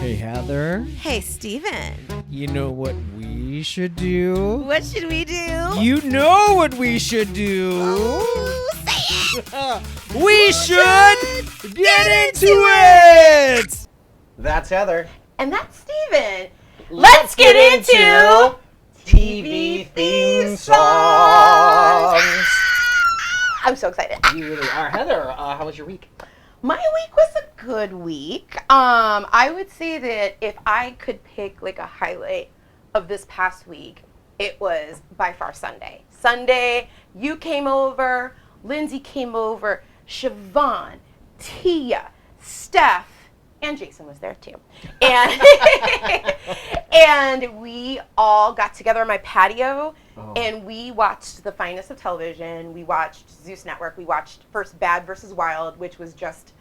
Hey, Heather. Hey, Steven. You know what we should do? What should we do? You know what we should do? Ooh, say it! We should get into it! That's Heather. And that's Steven. Let's get into TV theme songs. I'm so excited. You really are. Heather, how was your week? My week was a good week. I would say that if I could pick like a highlight of this past week, it was by far Sunday. Sunday, you came over, Lindsay came over, Siobhan, Tia, Steph, and Jason was there too. And and we all got together on my patio and we watched the finest of television. We watched Zeus Network. We watched first Bad vs. Wild, which was just,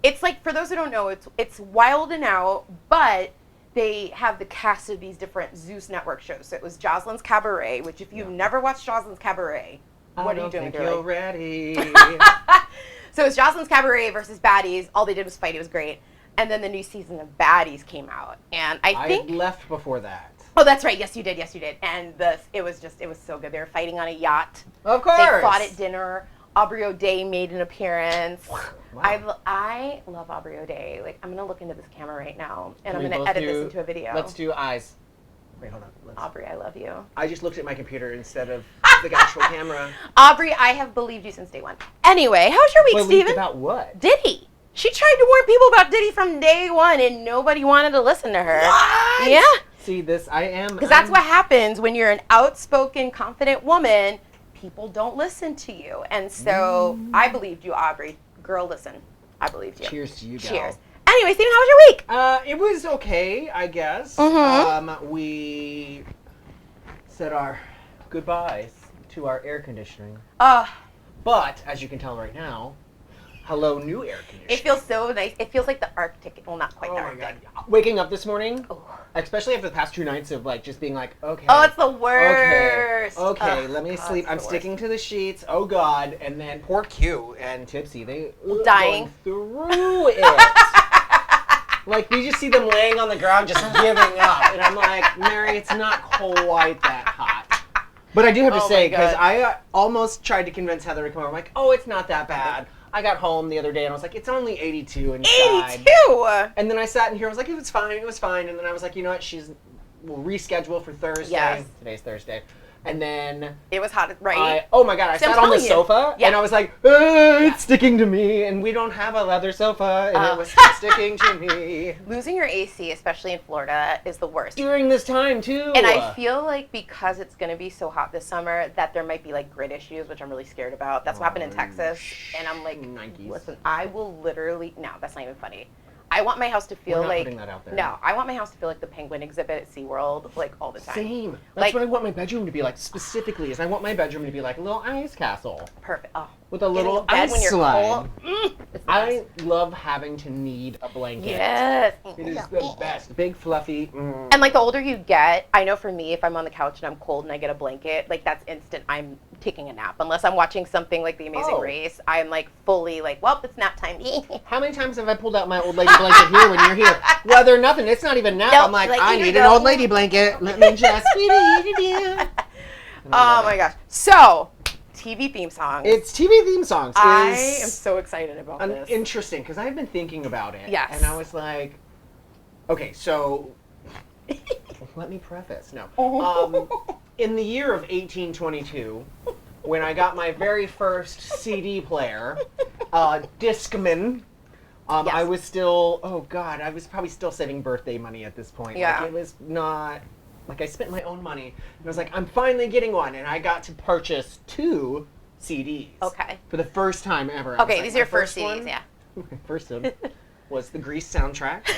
it's like, for those who don't know, it's Wild and Out, but they have the cast of these different Zeus Network shows. So it was Jocelyn's Cabaret, which if you've never watched Jocelyn's Cabaret, what are you doing with your life? Ready. So it was Jocelyn's Cabaret versus Baddies. All they did was fight. It was great. And then the new season of Baddies came out. And I think... I left before that. Oh, that's right. Yes, you did. Yes, you did. And it was so good. They were fighting on a yacht. Of course. They fought at dinner. Aubrey O'Day made an appearance. Wow. I love Aubrey O'Day. Like, I'm going to look into this camera right now, and I'm We going to both edit do- this into a video. Let's do eyes. Wait, hold on. Aubrey, I love you. I just looked at my computer instead of the actual camera. Aubrey, I have believed you since day one. Anyway, how was your week, Believed Steven? about what? Diddy. She tried to warn people about Diddy from day one, and nobody wanted to listen to her. What? Yeah. See, this, I am... Because that's what happens when you're an outspoken, confident woman. People don't listen to you. And so I believed you, Aubrey. Girl, listen. I believed you. Cheers to you, gal. Cheers. Anyway, Steven, how was your week? It was okay, I guess. Mhm. We said our goodbyes to our air conditioning. But, as you can tell right now, hello, new air conditioning. It feels so nice. It feels like the Arctic. Well, not quite Oh the my Arctic. god. Waking up this morning, Oh. especially after the past 2 nights of like just being like, okay. Oh, it's the worst. Okay, Ugh, let me God, sleep. it's I'm the sticking to the sheets. Oh god. And then poor Q and Tipsy, they Dying. going through it. Like we just see them laying on the ground just giving up. And I'm like, Mary, it's not quite that hot. But I do have to Oh say, my because God. I almost tried to convince Heather to come over. I'm like, oh, it's not that bad. I got home the other day and I was like, it's only 82 inside. 82! And then I sat in here, I was like, it was fine. And then I was like, you know what, we'll reschedule for Thursday. Yes. Today's Thursday. And then, It was hot, right? oh my god, I See, I'm sat on the telling you. sofa Yeah. and I was like, it's sticking to me. And we don't have a leather sofa and it was sticking to me. Losing your AC, especially in Florida, is the worst. During this time, too. And I feel like because it's going to be so hot this summer that there might be like grid issues, which I'm really scared about. That's what happened in Texas. And I'm like, Nikes. listen, I will literally, no, that's not even funny. I want my house to feel We're not like, putting that out there. no, I want my house to feel like the penguin exhibit at SeaWorld, like all the time. Same. That's Like- what I want my bedroom to be like, specifically, is I want my bedroom to be like a little ice castle. Perfect. Oh, With a getting little in bed ice when you're slide. cold. It's the I best. love having to need a blanket. Yes. It is the best. Big, fluffy. And like the older you get, I know for me, if I'm on the couch and I'm cold and I get a blanket, like that's instant. I'm taking a nap. Unless I'm watching something like The Amazing Oh. Race, I'm like fully like, well, it's nap time. How many times have I pulled out my old lady blanket here when you're here? Weather, nothing. It's not even nap. Nope, I'm like, like, I here need you an go. old lady blanket. Let me just. Oh my gosh. So, TV theme songs. It's TV theme songs. I am so excited about this. Interesting, because I've been thinking about it. Yes. And I was like, okay, so let me preface. No. In the year of 1822, when I got my very first CD player, Discman, Yes. I was still, I was probably still saving birthday money at this point. Yeah. Like, it was not, like, I spent my own money, and I was like, I'm finally getting one, and I got to purchase 2 CDs. Okay. For the first time ever. I was Okay, like, these my are your first CDs, one- yeah. My first one was the Grease soundtrack.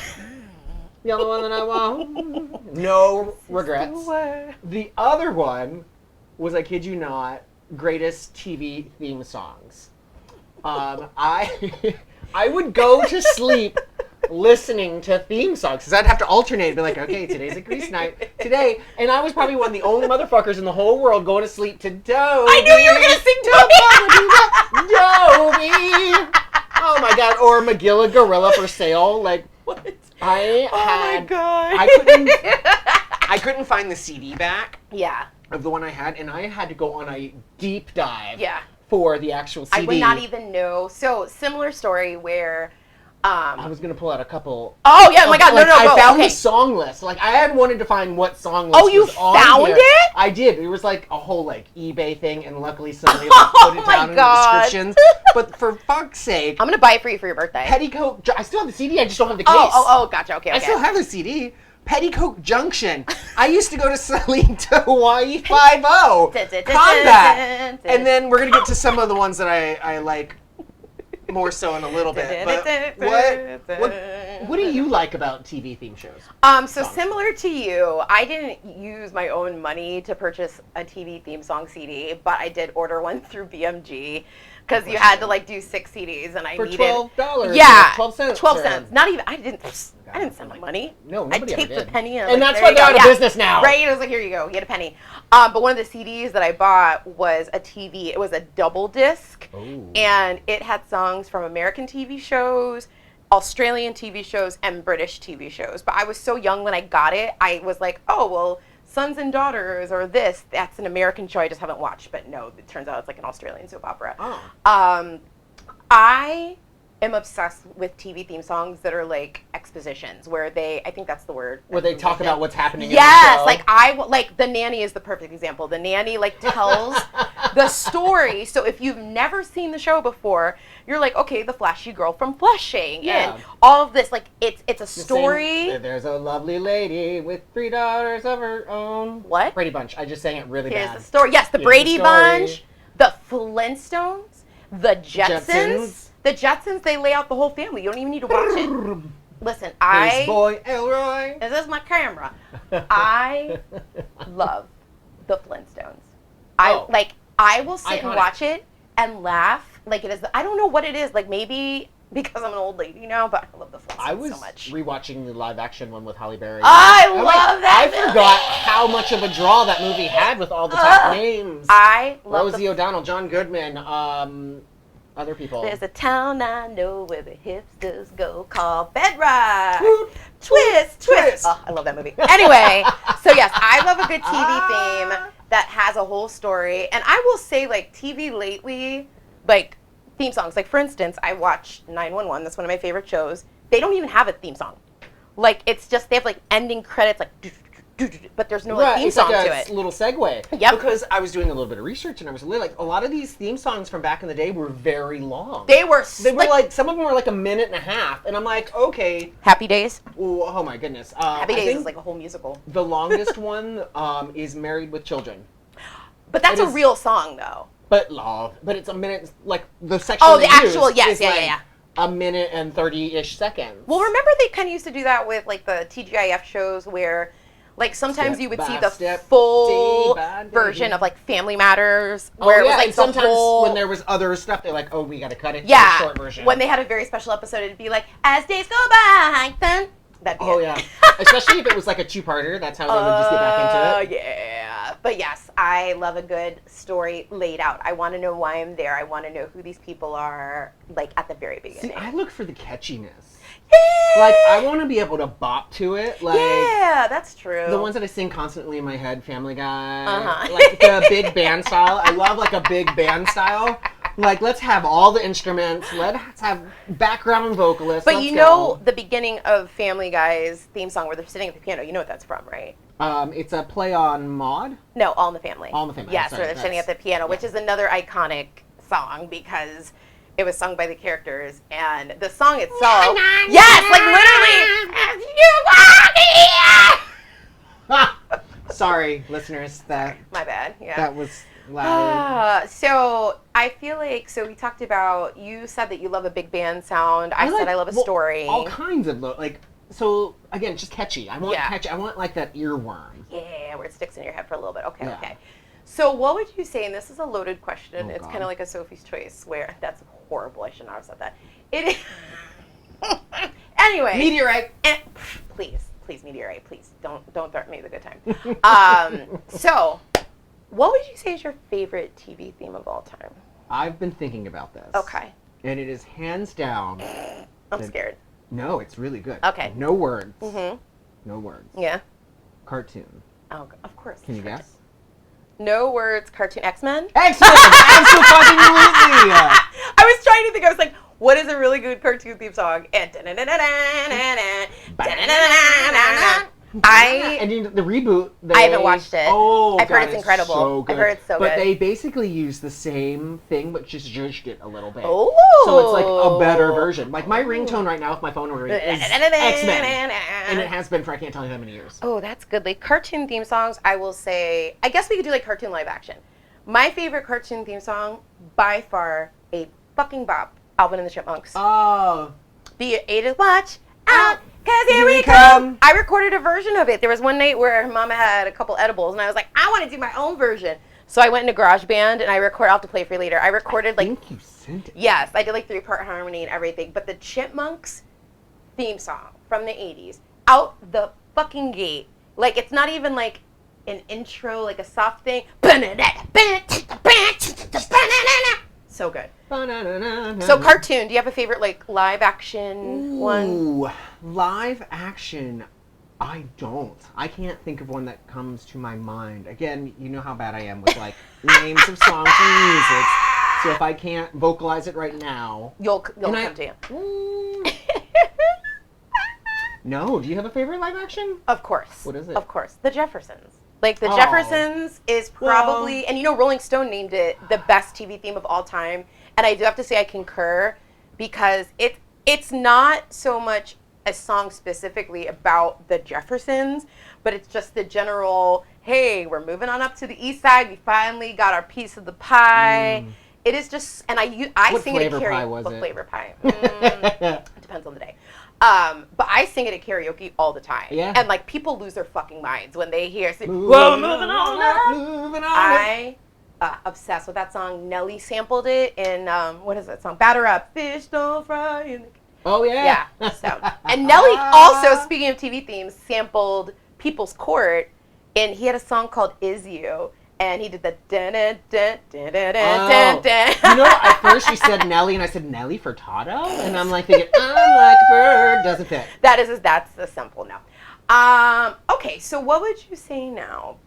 The other one that I want, no regrets. The other one was, I kid you not, greatest TV theme songs. I would go to sleep listening to theme songs because I'd have to alternate, be like, okay, today's a Grease night today, and I was probably one of the only motherfuckers in the whole world going to sleep to Dobie. I knew you were gonna sing Dobie. Dobie. Oh my god, or Magilla Gorilla for Sale, like what? I Oh my had. god. I couldn't find the CD back Yeah. of the one I had, and I had to go on a deep dive. Yeah. For the actual CD. I would not even know. So similar story where. I was gonna pull out a couple. Oh yeah! Oh my god! Like, No, I go. found Okay. the song list. Like I had wanted to find what song list. Oh, you was on found here. it? I did. It was like a whole like eBay thing, and luckily somebody like, put it Oh my down in God. the descriptions. But for fuck's sake, I'm gonna buy it for you for your birthday. Petticoat. I still have the CD. I just don't have the case. Oh, gotcha. Okay. I still have the CD. Petticoat Junction. I used to go to Salito Hawaii 5-0 Combat, and then we're gonna get to some of the ones that I like more so in a little bit. But what do you like about TV theme shows? So similar to you, I didn't use my own money to purchase a TV theme song CD, but I did order one through BMG because you had to like do 6 CDs, and I For needed $12. Yeah, 12 cents. 12 or- cents. Not even. I didn't send my money. No, I nobody ever taped the did. penny, And like, that's there why you they're go. out of Yeah. business now. Right? It was like, here you go, you get a penny. But one of the CDs that I bought was a TV. It was a double disc, Ooh. and it had songs from American TV shows, Australian TV shows, and British TV shows. But I was so young when I got it, I was like, oh well, Sons and Daughters or that's an American show I just haven't watched. But no, it turns out it's like an Australian soap opera. Oh. I am obsessed with TV theme songs that are like expositions, where I think that's the word. Where they talk about what's happening Yes, in the show. like The Nanny is the perfect example. The Nanny like tells the story. So if you've never seen the show before, you're like, okay, the flashy girl from Flushing, Yeah. and all of this, like it's a The same- story. There's a lovely lady with 3 daughters of her own. What? Brady Bunch. I just sang it really Here's bad. the story. Yes, the Here's Brady the story. Bunch, the Flintstones, the Jetsons. Jetsons. The Jetsons, they lay out the whole family. You don't even need to watch it. Listen, His boy Elroy. This is my camera. I love the Flintstones. I will sit and Iconic. watch it and laugh like it is. I don't know what it is. Like maybe because I'm an old lady now, but I love the Flintstones I was so much. rewatching the live action one with Halle Berry. I I'm love that I movie. forgot how much of a draw that movie had with all the top names. I love Rosie O'Donnell, John Goodman, other people. There's a town I know where the hipsters go called Bedrock. Woot, Twist. twist. Oh, I love that movie. Anyway, so yes, I love a good TV theme that has a whole story. And I will say, like, TV lately, like, theme songs. Like, for instance, I watch 911. That's one of my favorite shows. They don't even have a theme song. Like, it's just, they have, like, ending credits, like, but there's no like, theme it's song like to a it. little segue. Yep. Because I was doing a little bit of research and I was really like, a lot of these theme songs from back in the day were very long. They were like some of them were like a minute and a half, and I'm like, okay. Happy Days. Oh my goodness. Happy I Days think is like a whole musical. the longest one is Married with Children. But that's It a is- real song, though. But it's a minute, like the section. Oh, they the actual, use yes, is yeah, like yeah. A minute and 30-ish seconds. Well, remember they kind of used to do that with like the TGIF shows where, like sometimes Step you would by see the step, full day by day. version of like Family Matters, Oh, where it was yeah, like and the sometimes whole. when there was other stuff, they're like, oh, we gotta cut it to Yeah, the short version. when they had a very special episode, it'd be like, as days go by, then that'd be Oh it. yeah, especially if it was like a 2-parter. That's how they would just get back into it. Yeah. But yes, I love a good story laid out. I want to know why I'm there. I want to know who these people are, like at the very beginning. See, I look for the catchiness. Yeah. Like I want to be able to bop to it. Like Yeah, that's true. the ones that I sing constantly in my head, Family Guy, Uh-huh. like the big band style. I love like a big band style. Like let's have all the instruments. Let's have background vocalists. But let's you know go. the beginning of Family Guy's theme song where they're sitting at the piano. You know what that's from, right? It's a play on Maud. No, All in the Family. All in the Family, Yes, sorry, where they're sitting at the that's- piano, which is another iconic song because it was sung by the characters and the song itself. Yes, like literally. As you walk here. Sorry, listeners. That My bad. Yeah. that was loud. So I feel like we talked about. You said that you love a big band sound. I said I love a story. All kinds of like. So again, just catchy. I want Yeah. catchy. I want like that earworm. Yeah, where it sticks in your head for a little bit. Okay, Yeah. okay. So what would you say, and this is a loaded question, Oh, it's God. kind of like a Sophie's Choice, where that's horrible, I should not have said that. It is, anyway. Meteorite. Please, Meteorite, please, don't threaten me with a good time. So, what would you say is your favorite TV theme of all time? I've been thinking about this. Okay, And it is hands down I'm scared. No, it's really good. Okay. No words. Mm-hmm. No words. Yeah. Cartoon. Oh, of course. Can you guess? No words. Cartoon. X-Men. X-Men! Absolutely! I was trying to think. I was like, what is a really good cartoon theme song? And And the reboot. I haven't watched it. Oh, I've heard God, it's incredible. So good. I've heard it's so but good. they basically use the same thing, but just zhuzhed it a little bit. Oh. So it's like a better version. Like my ringtone right now with my phone ringing is X-Men. And it has been for I can't tell you how many years. Oh, that's good. Like cartoon theme songs, I will say, I guess we could do like cartoon live action. My favorite cartoon theme song, by far, a fucking bop, Alvin and the Chipmunks. Oh. Be it 8 watch out, cause here we come. I recorded a version of it. There was one night where Mama had a couple edibles, and I was like, I want to do my own version. So I went into GarageBand, and I'll have to play for you later. I recorded like, I think you sent it. yes, I did like 3-part harmony and everything. But the Chipmunks theme song from the 80s, out the fucking gate. Like, it's not even like an intro, like a soft thing. So good. So cartoon, do you have a favorite like live action one? Ooh, live action. I don't. I can't think of one that comes to my mind. Again, you know how bad I am with like names of songs and music. So if I can't vocalize it right now, You'll come to you. No, do you have a favorite live action? Of course. What is it? Of course. The Jeffersons. Like, The Oh. Jeffersons is probably, and you know, Rolling Stone named it the best TV theme of all time. And I do have to say I concur because it's not so much a song specifically about the Jeffersons, but it's just the general, hey, we're moving on up to the east side. We finally got our piece of the pie. It is just, and I What sing it at flavor karaoke. pie was What it? flavor pie? It depends on the day. But I sing it at karaoke all the time. Yeah. And like people lose their fucking minds when they hear Moving "Whoa, moving on up." Moving on. I obsessed with that song. Nelly sampled it in what is that song? Batter Up, Fish Don't Fry in the Oh yeah. yeah. So and Nelly also, speaking of TV themes, sampled People's Court, and he had a song called "Is You." And he did the dun dun dun dun dun dun dun. You know, at first you said Nelly, and I said Nelly Furtado, and I'm like thinking, I'm like a bird, doesn't fit. That's a simple no. Okay, so what would you say now?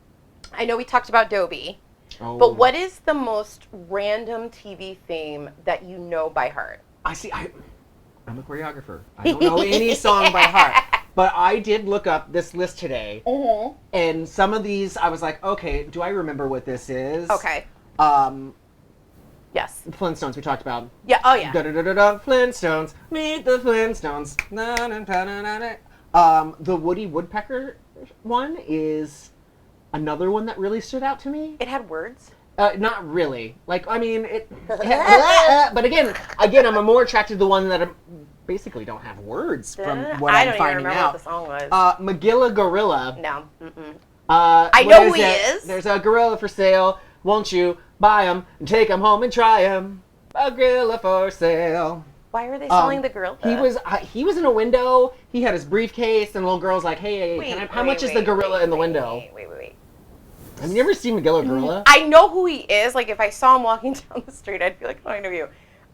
I know we talked about Dobie, Oh. but what is the most random TV theme that you know by heart? I'm a choreographer. I don't know any song by heart. But I did look up this list today, and some of these I was like, okay, do I remember what this is? Okay. Yes. Flintstones we talked about. Yeah. Oh yeah. Da da da da da. Flintstones. Meet the Flintstones. Na, na, na, na, na, na. The Woody Woodpecker one is another one that really stood out to me. It had words. Not really. Like, I mean, but again, I'm more attracted to the one that basically don't have words from what I I'm don't finding even remember out. what the song was. Magilla Gorilla. No. Mm-mm. I know who he is. There's a gorilla for sale. Won't you buy him and take him home and try him? A gorilla for sale. Why are they selling the gorilla? He was in a window. He had his briefcase, and the little girl's like, "Hey, how much is the gorilla in the window?" Wait. Have you ever seen Magilla Gorilla? I know who he is. Like, if I saw him walking down the street, I'd be like, oh, I know you.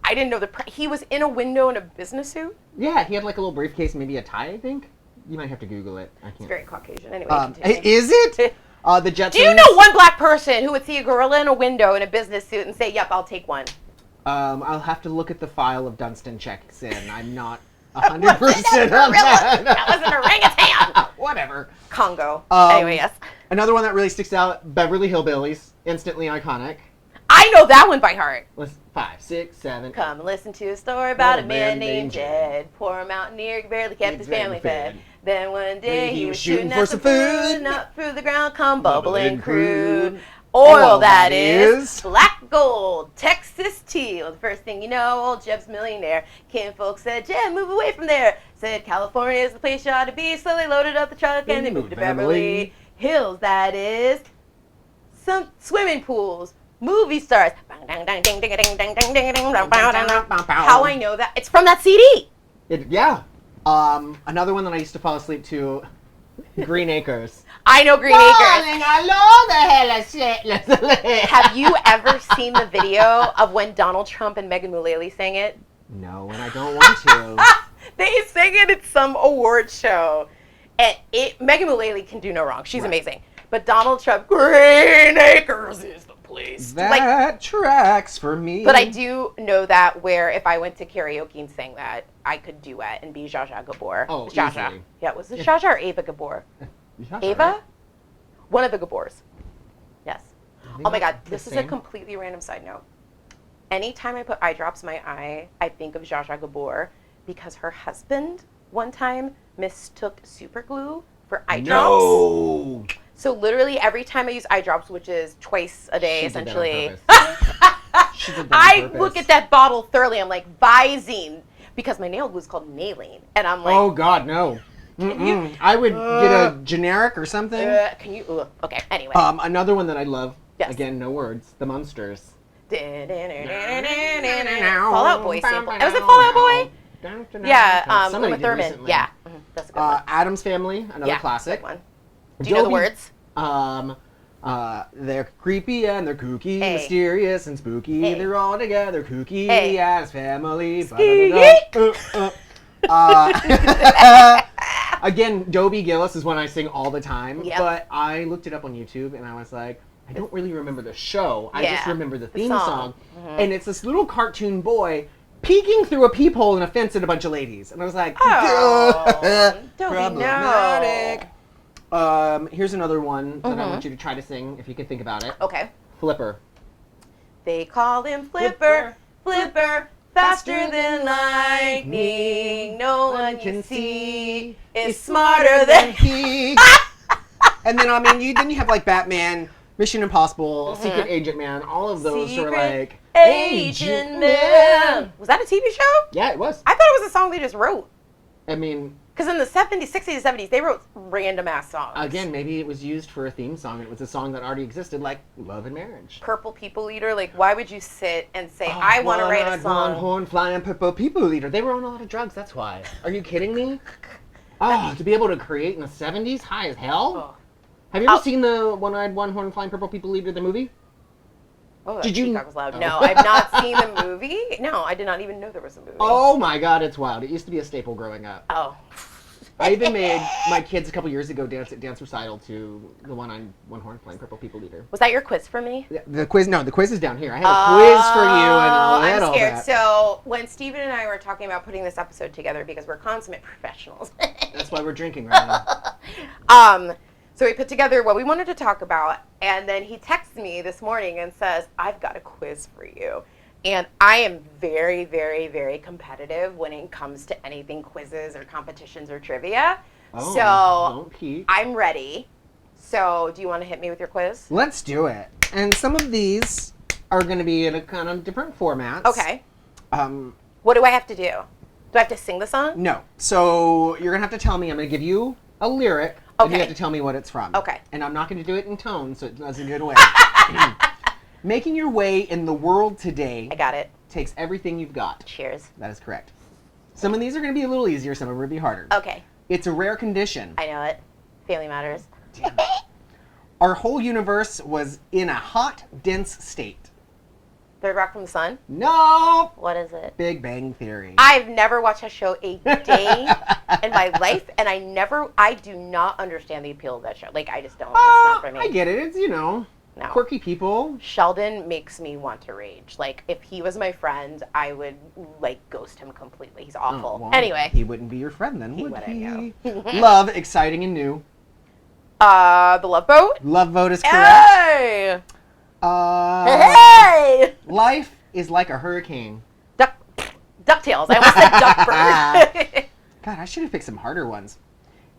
I didn't know he was in a window in a business suit. Yeah, he had like a little briefcase, maybe a tie, I think. You might have to Google it. I can't. It's very Caucasian. Anyway, continue. Is it? The Jetsons. Do you know one black person who would see a gorilla in a window in a business suit and say, yep, I'll take one? I'll have to look at the file of Dunstan checks in. I'm not 100% on That that. was an orangutan. Whatever. Congo. Um, Anyway, yes. Another one that really sticks out, Beverly Hillbillies. Instantly iconic. I know that one by heart. Let's 5, 6, 7. Come and listen to a story about a man named Jed. Poor mountaineer barely kept his family fed. Then one day he was shooting at some food, and up through the ground come bubbling crude. Oil that is black gold, Texas tea. Well, the first thing you know, old Jeb's millionaire. Kin folks said, Jeb, move away from there. Said California is the place you ought to be. So they loaded up the truck and they moved to Beverly Hills. That is some swimming pools, movie stars. How I know that? It's from that CD. Yeah. Another one that I used to fall asleep to, Green Acres. I know Green Acres. Have you ever seen the video of when Donald Trump and Megan Mullally sang it? No, and I don't want to. They sang it at some award show. And Megan Mullally can do no wrong. She's amazing. But Donald Trump, Green Acres is the place. That tracks for me. But I do know that where if I went to karaoke and sang that, I could duet and be Zsa Zsa Gabor. Oh, Zsa Zsa. easily. Yeah, was it Zsa Zsa or Ava Gabor? Ava? One of the Gabors. Yes. Oh my God, this is a completely random side note. Anytime I put eye drops in my eye, I think of Zsa Zsa Gabor because her husband one time mistook super glue for eye drops. No. So literally every time I use eye drops, which is twice a day She did that on essentially, purpose. She did that on I purpose. look at that bottle thoroughly. I'm like, Visine, because my nail glue is called Nailing, and I'm like, Oh God, no. I would get a generic or something. can you? Okay. Anyway. Another one that I love. Yes. Again, no words. The Munsters. Fall Out Boy sample. Was it Fall Out Boy? Yeah. Somebody Uma did Thurman. recently. Yeah. That's a good one. Adam's Family, another Yeah, classic. good one. Do you know the words? They're creepy and they're kooky, Hey. mysterious and spooky. Hey. They're all together kooky. Hey. Adam's Family. Skeet. Again, Dobie Gillis is one I sing all the time. Yep. But I looked it up on YouTube and I was like, I don't really remember the show. I just Yeah, remember the the theme song. song. And it's this little cartoon boy peeking through a peephole in a fence at a bunch of ladies. And I was like, Oh, Dobie, problematic. Here's another one that I want you to try to sing if you can think about it. Okay. Flipper. They call him Flipper, Flipper, faster than lightning. No one can see is smarter than he. And then then you have like Batman, Mission Impossible, Secret Agent Man. All of those were Secret like Agent Man. Was that a TV show? Yeah, it was. I thought it was a song they just wrote. I mean, Because in the 70s, 60s, 70s, they wrote random ass songs. again, maybe it was used for a theme song. It was a song that already existed, like Love and Marriage. Purple People Eater, like, why would you sit and say, I want to write a One song? horn flying purple people eater. They were on a lot of drugs, that's why. Are you kidding me? Oh, to be able to create in the 70s? High as hell? Oh, Have you ever seen the One-Eyed, One-Horn Flying Purple People Eater, the movie? oh Did that you- peacock was loud. Oh. No, I've not seen the movie. No, I did not even know there was a movie. Oh my God, it's wild. It used to be a staple growing up. Oh. I even made my kids a couple years ago dance at dance recital to the One-Eyed, One-Horn Flying Purple People Eater. Was that your quiz for me? The quiz is down here. I have a quiz for you and a little I'm scared. bit. So when Steven and I were talking about putting this episode together because we're consummate professionals. That's why we're drinking right now. So we put together what we wanted to talk about, and then he texts me this morning and says, I've got a quiz for you. And I am very, very, very competitive when it comes to anything quizzes or competitions or trivia. Oh, So don't peek. I'm ready. So do you want to hit me with your quiz? Let's do it. And some of these are going to be in a kind of different formats. Okay. Um, What do I have to do? Do I have to sing the song? no. So you're going to have to tell me. I'm going to give you a lyric. And you Okay. have to tell me what it's from. Okay. And I'm not going to do it in tone, so it doesn't get away. Making your way in the world today I got it. takes everything you've got. Cheers. That is correct. Some of these are going to be a little easier. Some of them are going to be harder. Okay. It's a rare condition. I know it. Family Matters. Damn it. Our whole universe was in a hot, dense state. Third Rock from the Sun. No! What is it? Big Bang Theory. I've never watched that show a day in my life, and I do not understand the appeal of that show. Like, I just don't. It's not for me. I get it. It's, No. quirky people. Sheldon makes me want to rage. Like, if he was my friend, I would, like, ghost him completely. He's awful. Oh, well, Anyway. He wouldn't be your friend then, He would wouldn't, he? Love, exciting and new. The Love Boat. Love vote is correct. Hey! Hey! Life is like a hurricane. DuckTales. I almost said Duckburg. God, I should have picked some harder ones.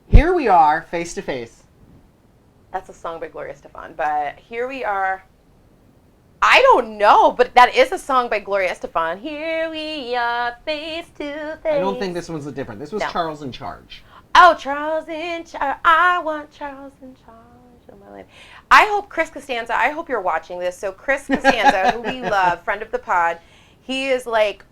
Here we are, face to face. That's a song by Gloria Estefan, but here we are. I don't know, but that is a song by Gloria Estefan. Here we are, face to face. I don't think this one's different. This was No. Charles in Charge. Oh, Charles in Charge. I want Charles in Charge of my life. I hope Chris Costanza, I hope you're watching this. So Chris Costanza, who we love, friend of the pod, he is like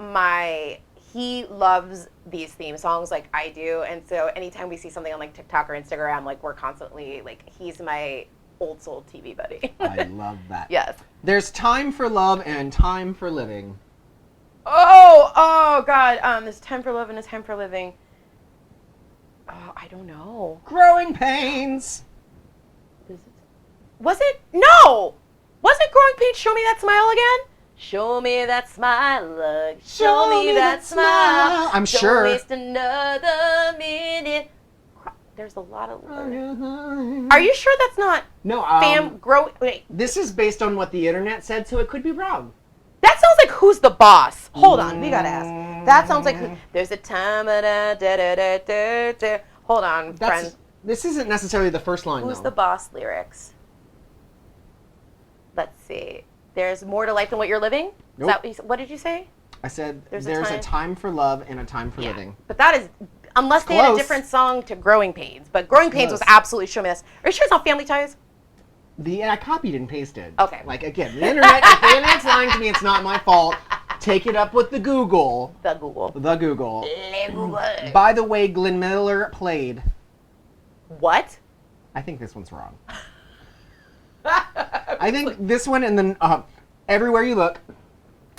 he loves these theme songs like I do. And so anytime we see something on like TikTok or Instagram, like we're constantly, like, he's my old soul TV buddy. I love that. Yes. There's time for love and time for living. Oh God. This Time for Love and a Time for Living. Oh, I don't know. Growing Pains. Was it? No! Was it Growing Pains? Show me that smile again? Show me that smile. Show me that smile. I'm sure. Don't waste another minute. There's a lot of. Are you sure that's not No, Wait, this is based on what the internet said, so it could be wrong. that sounds like Who's the Boss? Hold on, we gotta ask. That sounds like there's a time. Hold on, friend. This isn't necessarily the first line, Who's though. the Boss lyrics? Let's see. There's more to life than what you're living? Is Nope. that what you said? What did you say? I said There's there's a a time for love and a time for living. But that is, unless they had a Close. different song to Growing Pains. But Growing Pains was Close. absolutely show me this. Are you sure it's not Family Ties? I copied and pasted. Okay. Like, again, the internet, if the internet's lying to me, it's not my fault. Take it up with the Google. The Google. The Google. Le Google. By the way, Glenn Miller played. What? I think this one's wrong. I think this one and then Everywhere You Look.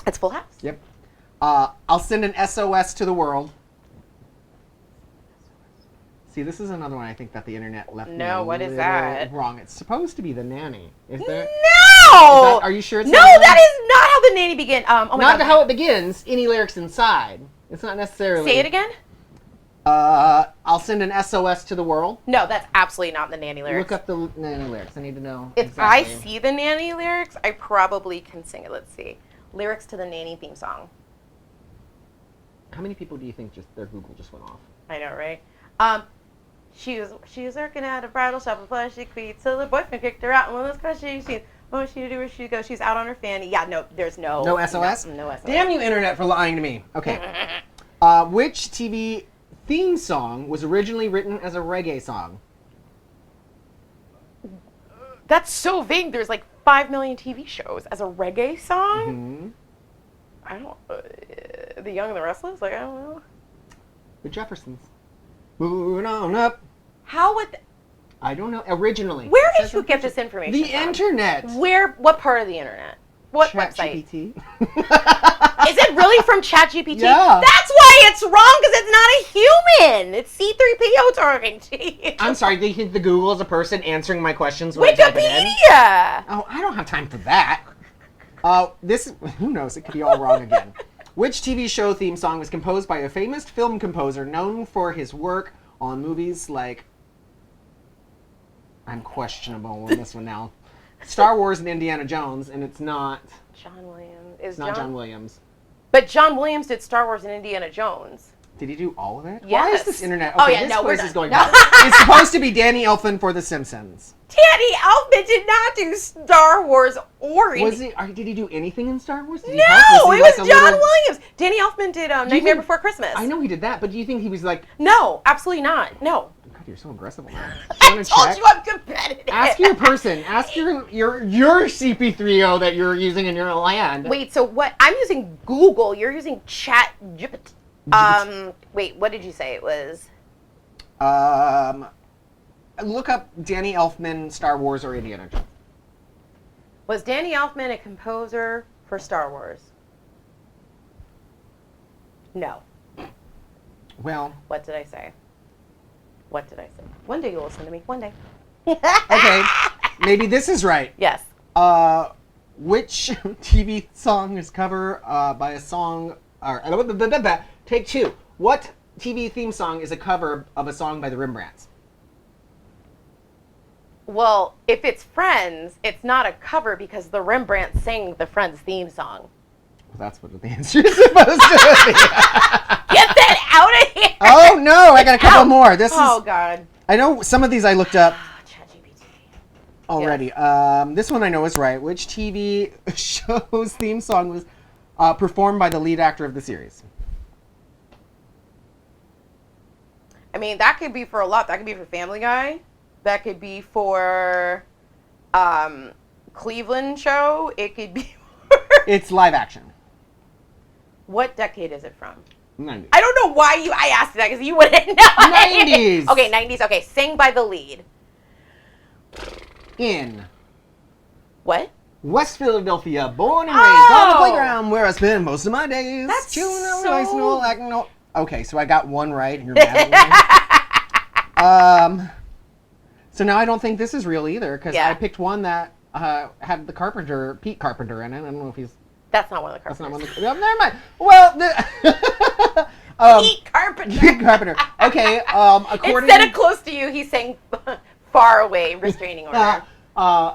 It's Full House. Yep. I'll send an SOS to the world. See, this is another one I think that the internet left me No, a what is little that? wrong. It's supposed to be The Nanny. Is there? No! Are you sure it's No, not that is not how the nanny began. Oh my not God. how it begins. Any lyrics inside. It's not necessarily. Say it again? I'll send an SOS to the world. No, that's absolutely not the nanny lyrics. Look up the nanny lyrics. I need to know. If I exactly. see the nanny lyrics, I probably can sing it. Let's see. Lyrics to the nanny theme song. How many people do you think their Google just went off? I know, right? She was working at a bridal shop before she quit, so the boyfriend kicked her out. And one of those questions she's, what would she do where she go? She's out on her fanny. Yeah, no, there's no. No SOS? No SOS. Damn you, internet, for lying to me. Okay. Which TV theme song was originally written as a reggae song? That's so vague. There's like 5 million TV shows as a reggae song. Mm-hmm. I don't. The Young and the Restless? Like, I don't know. The Jeffersons. Moving on up. How would. I don't know. Originally. Where It did says you get this information The from? internet. What part of the internet? What website? ChatGPT. Is it really from ChatGPT? Yeah. That's why it's wrong, because it's not a human. It's C3PO talking to you. I'm sorry, do you think the Google is a person answering my questions when I type it in? Wikipedia! Oh, I don't have time for that. Who knows, it could be all wrong again. Which TV show theme song was composed by a famous film composer known for his work on movies like... I'm questionable on this one now. Star Wars and Indiana Jones, and it's not... John Williams. It's not John Williams. But John Williams did Star Wars and Indiana Jones. Did he do all of it? Why is Yes. this internet... Oh, Okay, yeah, this no, we're quiz is done. going No. on. It's supposed to be Danny Elfman for The Simpsons. Danny Elfman did not do Star Wars or Did he do anything in Star Wars? Did he No, help? it Was was he like a John little- Williams. Danny Elfman did Nightmare think- Before Christmas. I know he did that, but do you think he was like... No, absolutely not. No. God, you're so aggressive on that. I You wanna told check? you I'm competitive. Ask your person. Ask your CP3O that you're using in your land. Wait, so what? I'm using Google. You're using ChatGPT. Wait, what did you say it was? Look up Danny Elfman, Star Wars, or Indiana Jones. Was Danny Elfman a composer for Star Wars? No. Well, What did I say? What did I say? One day you'll listen to me. One day. okay. Maybe this is right. Yes. Which TV song is cover by a song... Take two. What TV theme song is a cover of a song by the Rembrandts? Well, if it's Friends, it's not a cover because the Rembrandts sang the Friends theme song. Well, that's what the answer is supposed to be. Get that out of here! Oh, no. I got a couple more. Oh, God. I know some of these I looked up ChatGPT. already. This one I know is right. Which TV show's theme song was performed by the lead actor of the series? I mean, that could be for a lot. That could be for Family Guy. That could be for Cleveland Show. It could be for... It's live action. What decade is it from? 90s. I don't know why I asked that, because you wouldn't know. 90s. Okay, 90s. Okay, sing by the lead. In. What? West Philadelphia, born and raised on the Oh! playground where I spend most of my days. That's chewing on so- rice and all that. No. Okay, so I got one right, and you're mad at me. So now I don't think this is real either, because Yeah. I picked one that had the Carpenter, Pete Carpenter, in it. I don't know if he's. That's not one of the That's Carpenters. not one. Never mind. Well, Pete Carpenter. Pete Carpenter. Okay. According. Instead of close to you, he's saying far away, restraining order.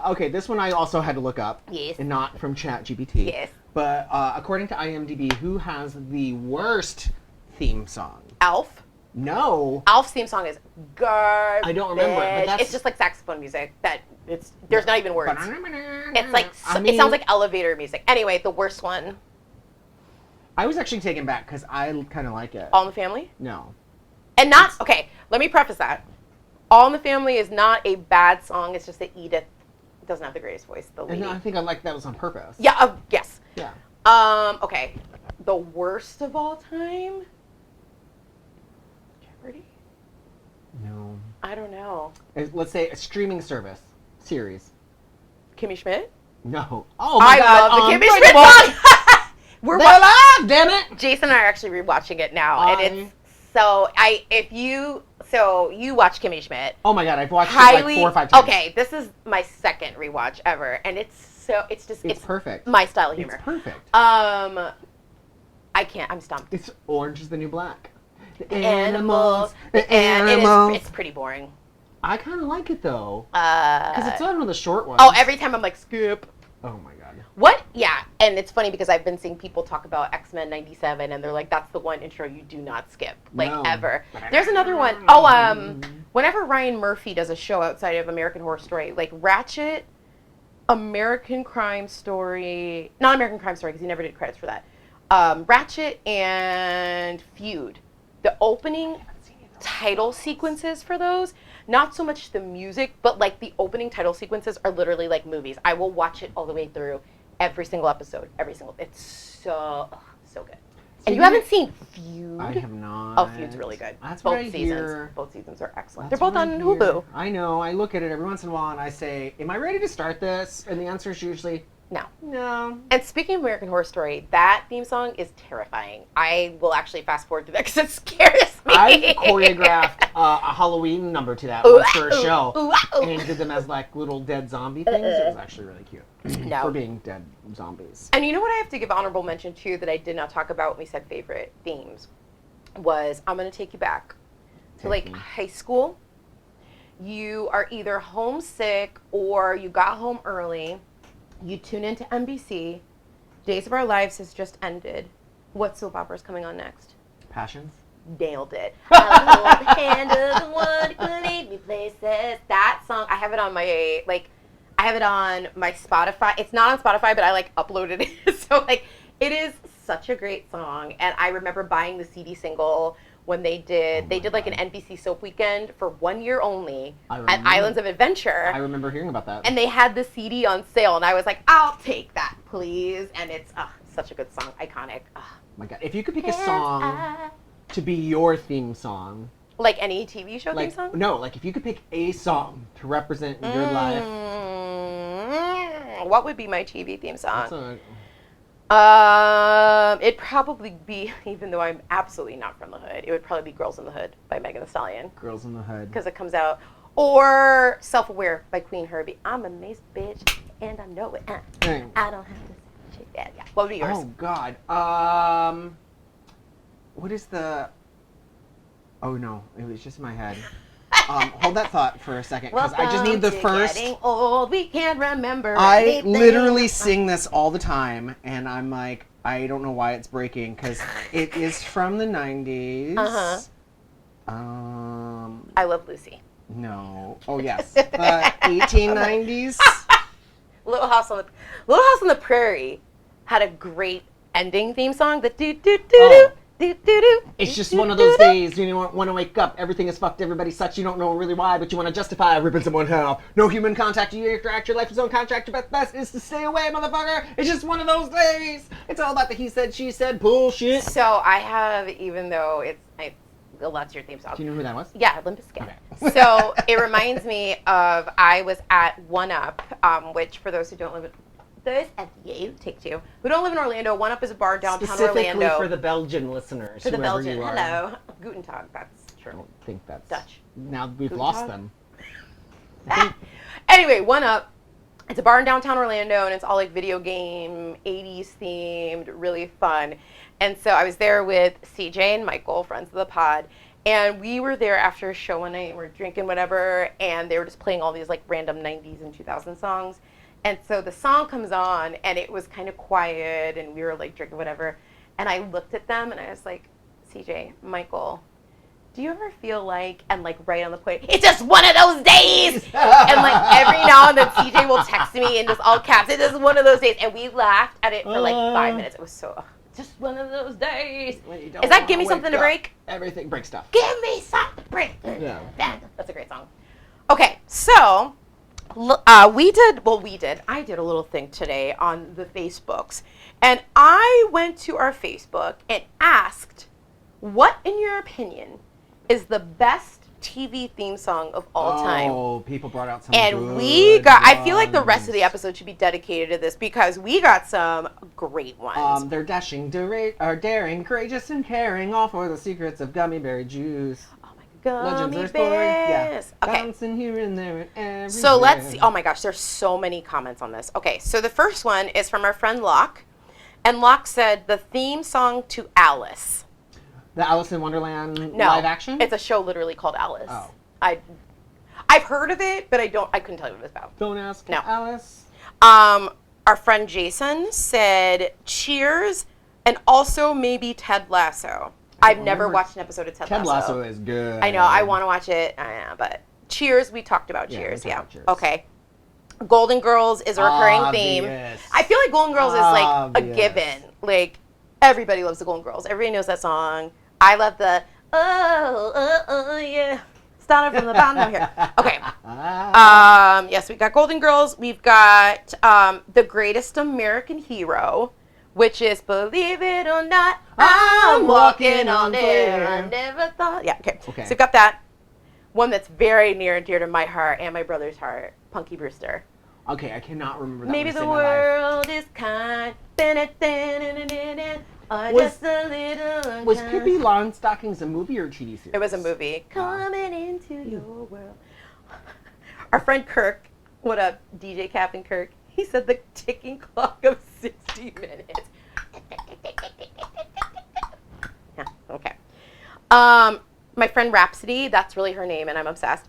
Okay, this one I also had to look up. Yes. And not from ChatGPT. Yes. But according to IMDb, who has the worst theme song? Alf. No. Alf's theme song is garbage. I don't remember it, but that's- It's just like saxophone music. There's not even words. It's like I mean, it sounds like elevator music. Anyway, the worst one. I was actually taken back because I kind of like it. All in the Family. No. And not okay. Let me preface that. All in the Family is not a bad song. It's just that Edith doesn't have the greatest voice. The And lead. I think I like that was on purpose. Yeah. Yes. Yeah. Okay. The worst of all time. Jeopardy. No. I don't know. Let's say a streaming service series. Kimmy Schmidt. No. Oh my I God. love the Kimmy Unbreakable. Schmidt song. We're They're alive, damn it. Jason and I are actually rewatching it now, and it's so you watch Kimmy Schmidt. Oh my God, I've watched it like 4 or 5 times. Okay, this is my second rewatch ever, and it's perfect. my style of humor. It's perfect. I can't. I'm stumped. It's Orange is the New Black. The Animals. The And animals. it's pretty boring. I kind of like it though. Because it's not one of the short ones. Oh, every time I'm like, skip. Oh my God. What? Yeah, and it's funny because I've been seeing people talk about X-Men 97, and they're like, that's the one intro you do not skip, like, No. ever. There's another one. Oh, whenever Ryan Murphy does a show outside of American Horror Story, like Ratchet, American Crime Story, not American Crime Story because he never did credits for that. Ratchet and Feud, the opening title sequences for those, not so much the music, but like the opening title sequences are literally like movies. I will watch it all the way through, every single episode, it's so good. And you haven't seen Feud? I have not. Oh, Feud's really good. That's both what I seasons. hear. Both seasons are excellent. That's They're both what I on hear. Hulu. I know. I look at it every once in a while and I say, am I ready to start this? And the answer is usually No. no. And speaking of American Horror Story, that theme song is terrifying. I will actually fast forward to that because it scares me. I choreographed a Halloween number to that Ooh, once for a ooh, show. ooh, ooh. And did them as like little dead zombie things. It was actually really cute. No. For being dead zombies. And you know what I have to give honorable mention to that I did not talk about when we said favorite themes was I'm going to take you back to like Take me. high school. You are either homesick or you got home early. You tune into NBC. Days of Our Lives has just ended. What soap opera is coming on next? Passions? Nailed it. I'll hold the hand of the one who lead me places. That song, I have it on my Spotify. It's not on Spotify, but I like uploaded it. So like, it is such a great song. And I remember buying the CD single when they did like an NBC soap weekend for 1 year only I at remember. Islands of Adventure. I remember hearing about that. And they had the CD on sale, and I was like, I'll take that, please. And it's such a good song, iconic. My God. If you could pick a song to be your theme song. Like any TV show Like, theme song? no, like if you could pick a song to represent your life. What would be my TV theme song? That's It'd probably be, even though I'm absolutely not from the hood, it would probably be Girls in the Hood by Megan Thee Stallion. Girls in the Hood. Because it comes out. Or Self-Aware by Queen Herbie. I'm a nice bitch, and I know it. Dang. I don't have to say that. Yeah. What would be yours? Oh God. What is the? Oh no, it was just in my head. Hold that thought for a second, because I just need the first. Getting old, we can't remember. I anything. literally sing this all the time, and I'm like, I don't know why it's breaking, because it is from the 90s. Uh-huh. Um, I Love Lucy. no. Oh yes, the 1890s. Little House on the Prairie had a great ending theme song. The do do do do do do do. It's just one of those days you don't want to wake up, everything is fucked, everybody sucks, you don't know really why, but you want to justify ripping someone head off. No human contact, you interact, your life is on contract, your best is to stay away, motherfucker. It's just one of those days. It's all about the he said, she said bullshit. So I have, even though well, that's your theme song. Do you know who that was? Yeah, Limp Bizkit. Okay. So it reminds me of, I was at One Up, which for those who don't live First FU, take two. We don't live in Orlando. One Up is a bar downtown Specifically Orlando. for the Belgian listeners, For the whoever Belgian. you are. Hello. Guten Tag, that's I true. don't think that's Dutch. Now we've Guten lost Tag? them. Anyway, One Up. It's a bar in downtown Orlando, and it's all like video game, 80s themed, really fun. And so I was there with CJ and Michael, friends of the pod, and we were there after a show one night. We're drinking whatever, and they were just playing all these like random 90s and 2000 songs. And so the song comes on, and it was kind of quiet, and we were like drinking whatever. And I looked at them, and I was like, CJ, Michael, do you ever feel like, and like right on the point, it's just one of those days? And like every now and then CJ will text me in just all caps, it's just one of those days. And we laughed at it for like 5 minutes. It was so, just one of those days. Is that Give Me Something to Break? Everything break stuff. Give me something to break. Yeah. That's a great song. Okay, so I did a little thing today on the Facebooks. And I went to our Facebook and asked, what in your opinion is the best TV theme song of all time? Oh, people brought out some And good we got, I feel like the rest of the ones. episode should be dedicated to this because we got some great ones. They're dashing, daring, courageous, and caring, all for the secrets of gummy berry juice. Oh my God, Legends gummy are exploring, yeah. bears. Okay, Bouncing here and there and everywhere. so let's see. Oh my gosh, there's so many comments on this. Okay, so the first one is from our friend Locke. And Locke said the theme song to Alice. The Alice in Wonderland No, live action? it's a show literally called Alice. Oh. I've heard of it, but I couldn't tell you what it's about. Don't ask No. Alice. Our friend Jason said Cheers and also maybe Ted Lasso. I've never remember. watched an episode of Ted Lasso. Ted Lasso is good. I know, I want to watch it, but Cheers, we talked about Yeah, we Cheers, talked yeah. about Cheers. Okay. Golden Girls is a recurring theme. Obvious. I feel like Golden Girls is like a Obvious. given. Like, everybody loves the Golden Girls. Everybody knows that song. I love the, yeah. Starting from the bottom here. Okay. Yes, we got Golden Girls. We've got The Greatest American Hero, which is Believe It or Not, I'm walking on air. I never thought. Yeah, okay. Okay. So we've got that. One that's very near and dear to my heart and my brother's heart, Punky Brewster. Okay, I cannot remember that Maybe one the to save my life. world is kind. Or Was- just a little Was unkind. Pippi Longstockings a movie or a TV series? It was a movie. Coming into your world. Our friend Kirk, what up, DJ Captain Kirk? He said the ticking clock of 60 minutes. Yeah, okay. My friend Rhapsody, that's really her name, and I'm obsessed.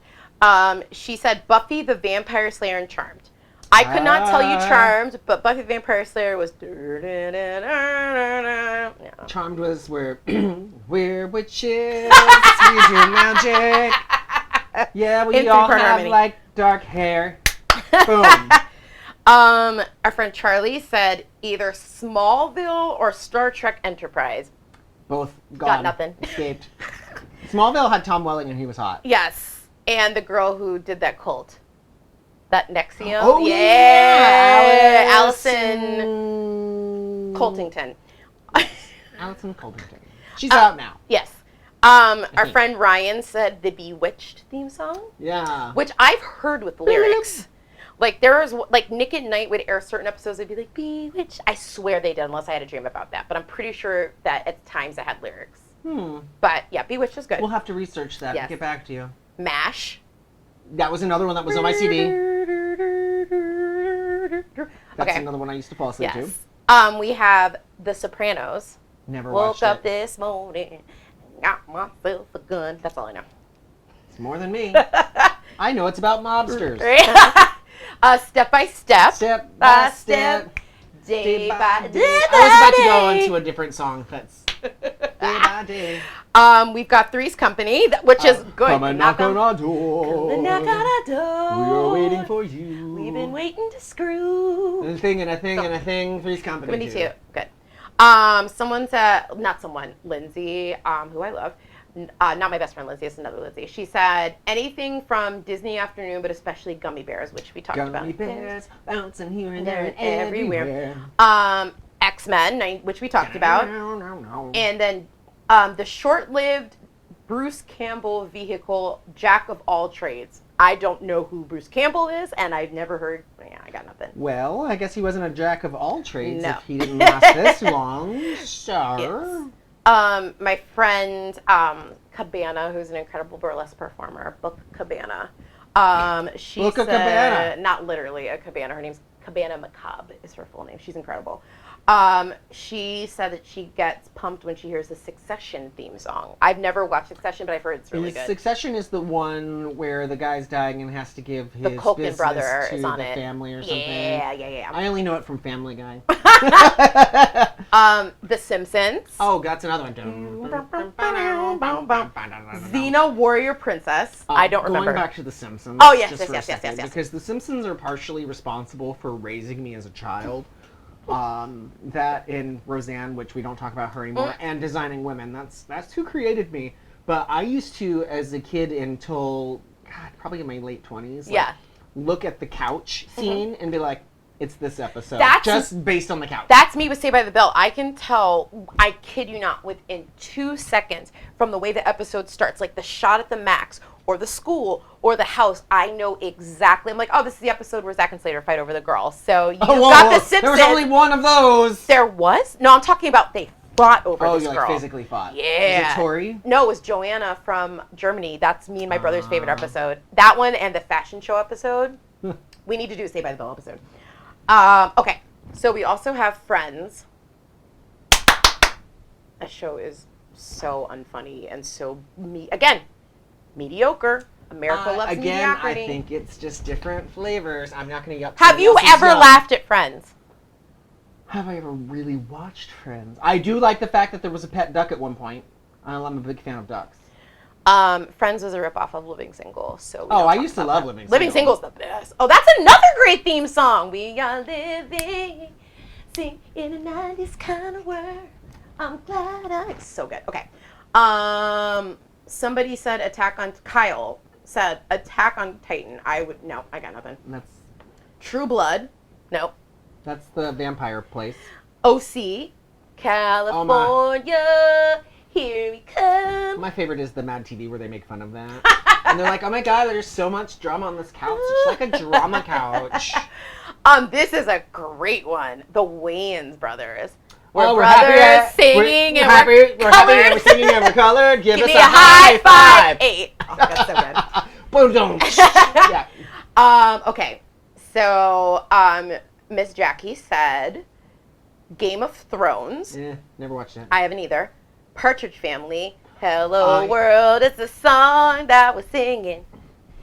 She said Buffy the Vampire Slayer and Charmed. I could not tell you Charmed, but Buffy the Vampire Slayer was. Yeah. Charmed was where we're witches, we do magic. Yeah, we In all three-part have harmony. like dark hair. Boom. Our friend Charlie said either Smallville or Star Trek Enterprise. Both Got gone. nothing. Escaped. Smallville had Tom Welling and he was hot. Yes, and the girl who did that cult, that Nexium. Oh yeah, Allison Allison Coltington. Allison Coltington. She's out now. Yes. Our friend Ryan said the Bewitched theme song, Yeah. which I've heard with lyrics. Like there was like Nick at Night would air certain episodes. They'd be like Bewitched. I swear they did, unless I had a dream about that. But I'm pretty sure that at times it had lyrics. But yeah, Bewitched is good. We'll have to research that Yes. and get back to you. MASH. That was another one that was on my CD. That's Okay. another one I used to fall asleep to. Yes. We have The Sopranos. Never Woke watched up it. this morning, got myself a gun. That's all I know. It's more than me. I know it's about mobsters. Step by step. Step by step. Day by day. I was about to go into a different song. That's day by day. We've got Three's Company, which is good. Come and knock on our Come door. and knock on our door. We are waiting for you. We've been waiting to screw. And a thing and a thing and a thing. Three's Company. Company too. too. Good. Lindsay, who I love. Not my best friend Lindsay, it's another Lindsay. She said anything from Disney Afternoon, but especially Gummy Bears, which we talked about. Gummy bears bouncing here and There there and and everywhere. everywhere. X-Men, which we talked about. No. And then the short-lived Bruce Campbell vehicle, jack of all trades. I don't know who Bruce Campbell is, and I've never heard. Yeah, I got nothing. Well, I guess he wasn't a jack of all trades No. if he didn't last this long. Sure. Yes. My friend Cabana, who's an incredible burlesque performer, Book Cabana. She Book of said, Cabana. not literally a cabana. Her name's Cabana Macabre is her full name. She's incredible. She said that she gets pumped when she hears the Succession theme song. I've never watched Succession, but I've heard it's really good. Succession is the one where the guy's dying and has to give his The Culkin business brother to is on the it. family or something. Yeah. I only know it from Family Guy. The Simpsons. Oh, that's another one. Xena Warrior Princess. I don't remember. Going back to The Simpsons. Oh, yes, just yes, for a yes, yes, second, yes, yes. Because The Simpsons are partially responsible for raising me as a child. That in Roseanne, which we don't talk about her anymore, and Designing Women. That's who created me. But I used to, as a kid until, God, probably in my late 20s, look at the couch scene and be like, it's this episode. Just based on the couch. That's me with Saved by the Bell. I can tell, I kid you not, within 2 seconds from the way the episode starts, like the shot at the Max, or the school, or the house, I know exactly. I'm like, oh, this is the episode where Zach and Slater fight over the girl. So you got the Simpsons. There was only one of those. There was? No, I'm talking about they fought over this girl. Oh, you like physically fought. Yeah. Was it Tori? No, it was Joanna from Germany. That's me and my brother's favorite episode. That one and the fashion show episode. We need to do a Saved by the Bell episode. Okay, so we also have Friends. That show is so unfunny and so mediocre. America loves mediocrity. I think it's just different flavors. I'm not going to yell. Have you ever laughed at Friends? Have I ever really watched Friends? I do like the fact that there was a pet duck at one point. I'm a big fan of ducks. Friends was a ripoff of Living Single. So I used to love Living Single. Living Single's the best. Oh, that's another great theme song. We are living, sing in a 90s kind of world. I'm glad it's so good. Okay. Somebody said Kyle said Attack on Titan. I got nothing. That's True Blood. No. That's the vampire place. OC. California. Here we come. My favorite is the Mad TV where they make fun of that. And they're like, oh my god, there's so much drama on this couch. It's like a drama couch. This is a great one. The Wayans brothers. We're brothers singing and we're happy and we're singing and we're colored. Give us me a high five. 8. Oh, that's so good. Boom. Yeah. Okay. So, Miss Jackie said Game of Thrones. Never watched it. I haven't either. Partridge Family. Hello World. It's a song that we're singing.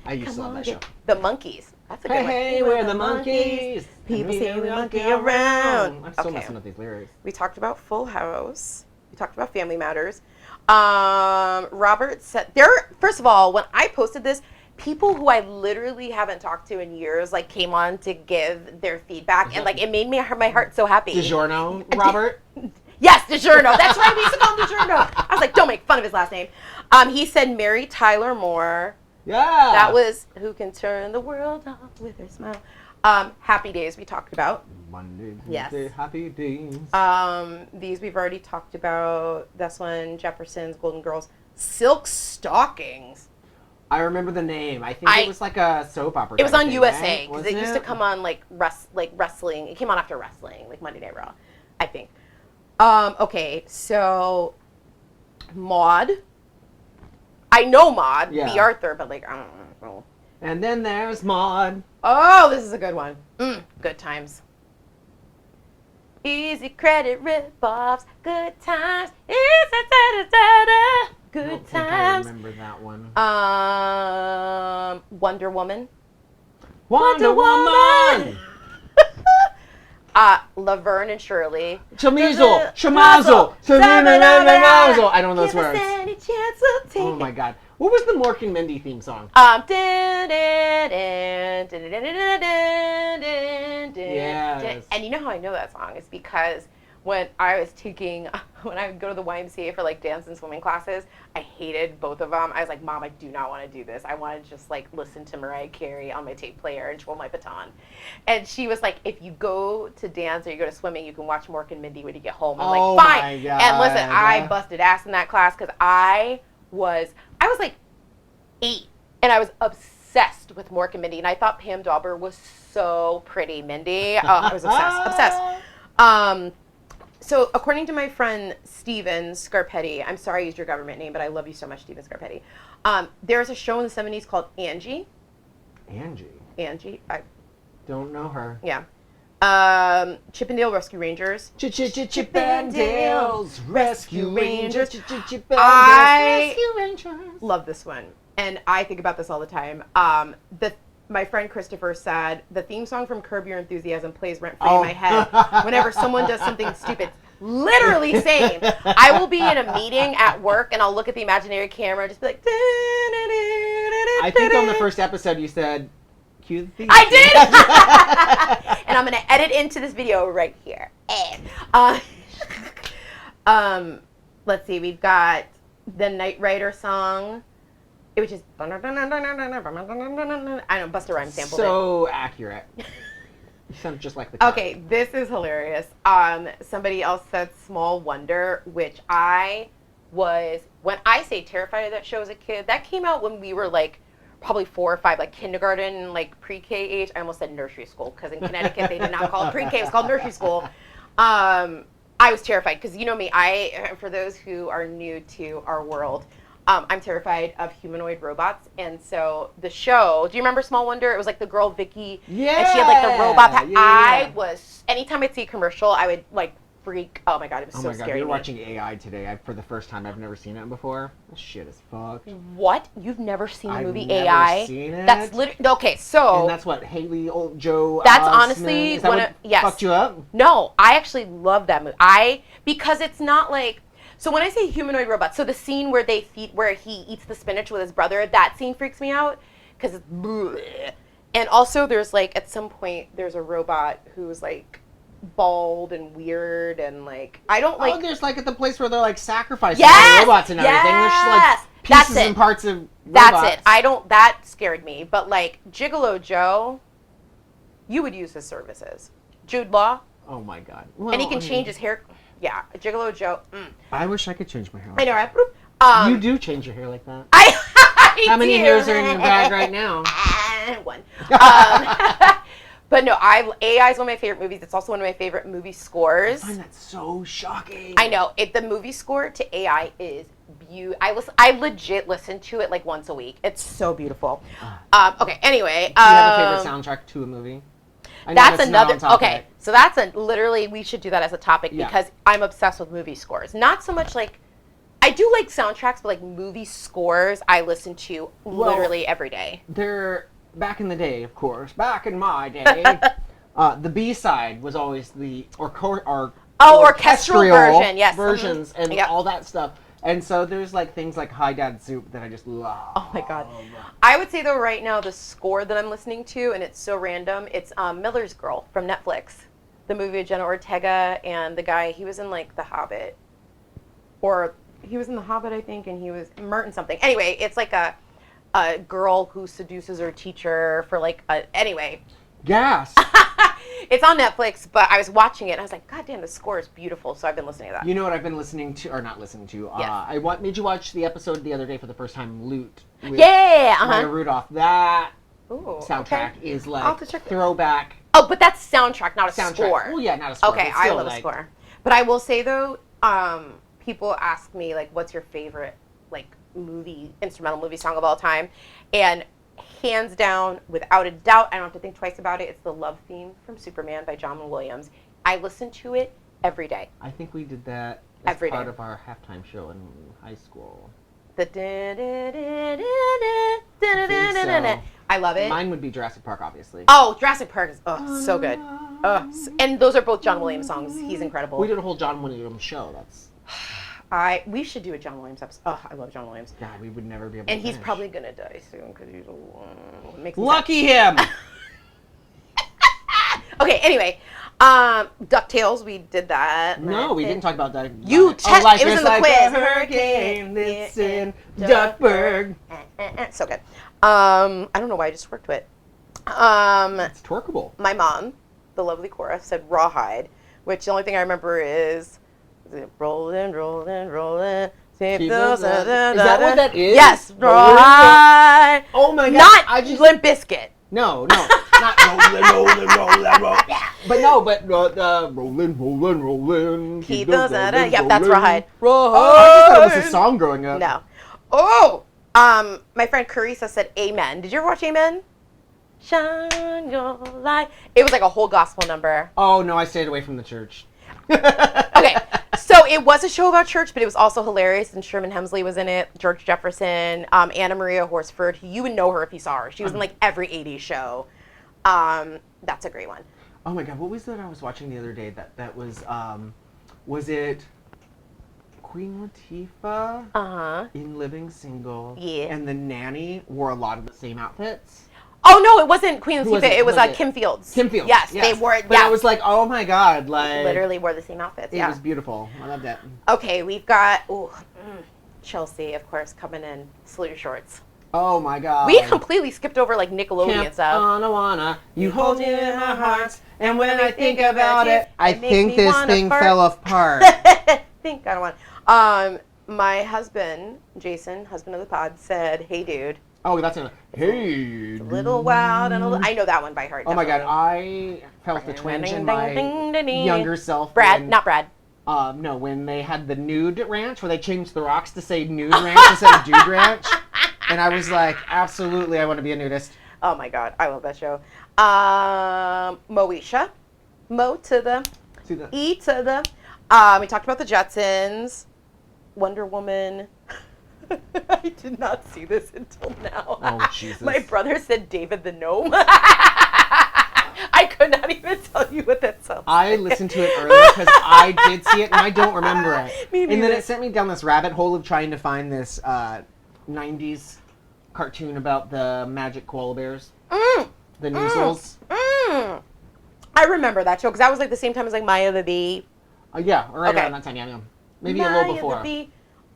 I used to love that show. The Monkeys. That's a good one. Hey, we're the monkeys. People say we monkey around. I'm still messing with these lyrics. We talked about Full House. We talked about Family Matters. Robert said, first of all, when I posted this, people who I literally haven't talked to in years, like, came on to give their feedback, and, like, it made my heart so happy. DiGiorno, Robert? Yes, DiGiorno. That's right. We used to call him DiGiorno. I was like, don't make fun of his last name. He said Mary Tyler Moore. Yeah. That was Who Can Turn the World Off with Her Smile. Happy Days we talked about. Monday, Yes. Tuesday, Happy Days. These we've already talked about. This one, Jefferson's, Golden Girls. Silk Stockings. I remember the name. I think it was like a soap opera. It was on thing, USA. Right? Because it used to come on like wrestling. It came on after wrestling, like Monday Night Raw, I think. Okay, so Maude. I know Maude, B. Arthur, but like, I don't know. And then there's Maude. Oh, this is a good one. Good times. Easy credit rip-offs, good times. Good times. I remember that one. Wonder Woman. Wonder Woman! Laverne and Shirley. Chamizo! I don't know those words. Oh my god. What was the Mork and Mindy theme song? Yes. And you know how I know that song? It's because when I would go to the YMCA for like dance and swimming classes, I hated both of them. I was like, Mom, I do not want to do this. I want to just like listen to Mariah Carey on my tape player and twirl my baton. And she was like, if you go to dance or you go to swimming, you can watch Mork and Mindy when you get home. I'm like, fine. My God. And listen, I busted ass in that class because I was, I was like 8, and I was obsessed with Mork and Mindy, and I thought Pam Dauber was so pretty, Mindy. Oh, I was obsessed. So according to my friend Steven Scarpetti, I'm sorry I used your government name, but I love you so much, Steven Scarpetti. There's a show in the 70s called Angie. Angie? I Don't know her. Yeah. Chippendale Rescue Rangers. Chippendales Rescue Rangers. I love this one, and I think about this all the time. My friend Christopher said the theme song from Curb Your Enthusiasm plays rent-free in my head whenever someone does something stupid. Literally same. I will be in a meeting at work, and I'll look at the imaginary camera and just be like, I think on the first episode you said, cue the theme. I did! And I'm going to edit into this video right here. Let's see, we've got the Knight Rider song, which is, I know, Busta Rhymes sampled it. So accurate. You sound just like the car. Okay, this is hilarious. Somebody else said Small Wonder, which when I say terrified of that show as a kid, that came out when we were like probably 4 or 5, like kindergarten, like pre-K age. I almost said nursery school, because in Connecticut they did not call it pre-K, it was called nursery school. I was terrified, because you know me, for those who are new to our world, I'm terrified of humanoid robots, and so the show, do you remember Small Wonder? It was like the girl Vicky, yeah, and she had like the robot hat. Yeah. Anytime I'd see a commercial, I would like freak. Oh my god, it was so scary. You're watching AI today. For the first time, I've never seen it before. This shit is fucked. What? You've never seen the movie I've AI? Never seen it. That's literally okay. So and that's what Haley Joe. That's honestly is that what yes. fucked you up? No, I actually love that movie. Because it's not like. So when I say humanoid robot, so the scene where where he eats the spinach with his brother, that scene freaks me out because it's bleh. And also there's like at some point there's a robot who's like bald and weird and like I don't like. Oh, there's like at the place where they're like sacrificing yes! robots and everything. Yes! There's just like pieces and parts of robots. That's it. That scared me. But like Gigolo Joe, you would use his services. Jude Law. Oh my god. Well, And he can change his hair. Yeah, Gigolo Joe. I wish I could change my hair. I know, right? You do change your hair like that. I How many do. hairs are in your bag right now? One. But no, AI is one of my favorite movies. It's also one of my favorite movie scores. I find that so shocking. I know. The movie score to AI is beautiful. I legit listen to it like once a week. It's so beautiful. Okay, anyway. Do you have a favorite soundtrack to a movie? That's another. Okay, so literally we should do that as a topic because I'm obsessed with movie scores. Not so much like I do like soundtracks, but like movie scores I listen to literally every day. They're back in the day, of course. Back in my day, the B-side was always the orchestral version, yes, versions and all that stuff. And so there's like things like Hi Dad Zoop that I just love. Oh my god. I would say though right now the score that I'm listening to, and it's so random, it's Miller's Girl from Netflix. The movie with Jenna Ortega and the guy, he was in like The Hobbit. Or he was in The Hobbit, I think, and he was Merton something. Anyway, it's like a girl who seduces her teacher for like anyway. Gas. It's on Netflix, but I was watching it and I was like, God damn, the score is beautiful. So I've been listening to that. You know what I've been listening to, or not listening to? Yes. I made you watch the episode the other day for the first time, Loot. With Maya Rudolph. That soundtrack is like throwback. Oh, but that's soundtrack, not a score. Well, yeah, not a score. Okay, I love a score. But I will say though, people ask me like, what's your favorite like instrumental movie song of all time? And hands down, without a doubt, I don't have to think twice about it. It's the love theme from Superman by John Williams. I listen to it every day. I think we did that as every part day. of our halftime show in high school. I love it. Mine would be Jurassic Park, obviously. Oh, Jurassic Park is so good. And those are both John Williams songs. He's incredible. We did a whole John Williams show. We should do a John Williams episode. Oh, I love John Williams. God, we would never be able and to he's finish. probably going to die soon because he's makes Lucky him! Okay, anyway. DuckTales, we did that. No, we didn't talk about that. It was in the quiz. A hurricane that's in Duckburg. So good. I don't know why I just worked to it. It's twerkable. My mom, the lovely Cora, said Rawhide, which the only thing I remember is rolling, rolling, rolling, Is that what that is? Yes. Right. Oh my god. Not Limp Bizkit. No, not rolling. But no, rolling. Keep those Yep, that's right. Oh, I just thought it was a song growing up. No. Oh, my friend Carissa said Amen. Did you ever watch Amen? Shine your light. It was like a whole gospel number. Oh no, I stayed away from the church. Okay, so it was a show about church, but it was also hilarious, and Sherman Hemsley was in it, George Jefferson, Anna Maria Horsford. You would know her if you saw her. She was in like every 80s show. That's a great one. Oh my god, what was that I was watching the other day? That was it Queen Latifah in Living Single? Yeah. And the nanny wore a lot of the same outfits. Oh no, it wasn't Queen Latifah. It was it? Kim Fields. Kim Fields. Yes, they wore it. But I was like, oh my god, like literally wore the same outfits. It was beautiful. I loved it. Okay, we've got Chelsea, of course, coming in. Salute your shorts. Oh my god. We completely skipped over like Nickelodeon stuff. Wanna, you hold it in my heart, and when I think about it, I think this thing fell apart. Think I don't want. My husband, Jason, husband of the pod, said, "Hey, dude." Oh, that's a hey. A little wild and a little. I know that one by heart. Oh my god, I felt the twinge in my younger self. Not Brad. No, when they had the nude ranch, where they changed the rocks to say nude ranch instead of dude ranch, and I was like, absolutely, I want to be a nudist. Oh my god, I love that show. Moesha, Mo to the E to the. We talked about the Jetsons, Wonder Woman. I did not see this until now. Oh, Jesus. My brother said David the Gnome. I could not even tell you what that sounds like. I listened to it earlier because I did see it and I don't remember it. Me neither. And then it sent me down this rabbit hole of trying to find this 90s cartoon about the magic koala bears. The Noozles. I remember that show because that was like the same time as like Maya the Bee. Yeah, right around that time, yeah. Maybe Maya a little before. The Bee.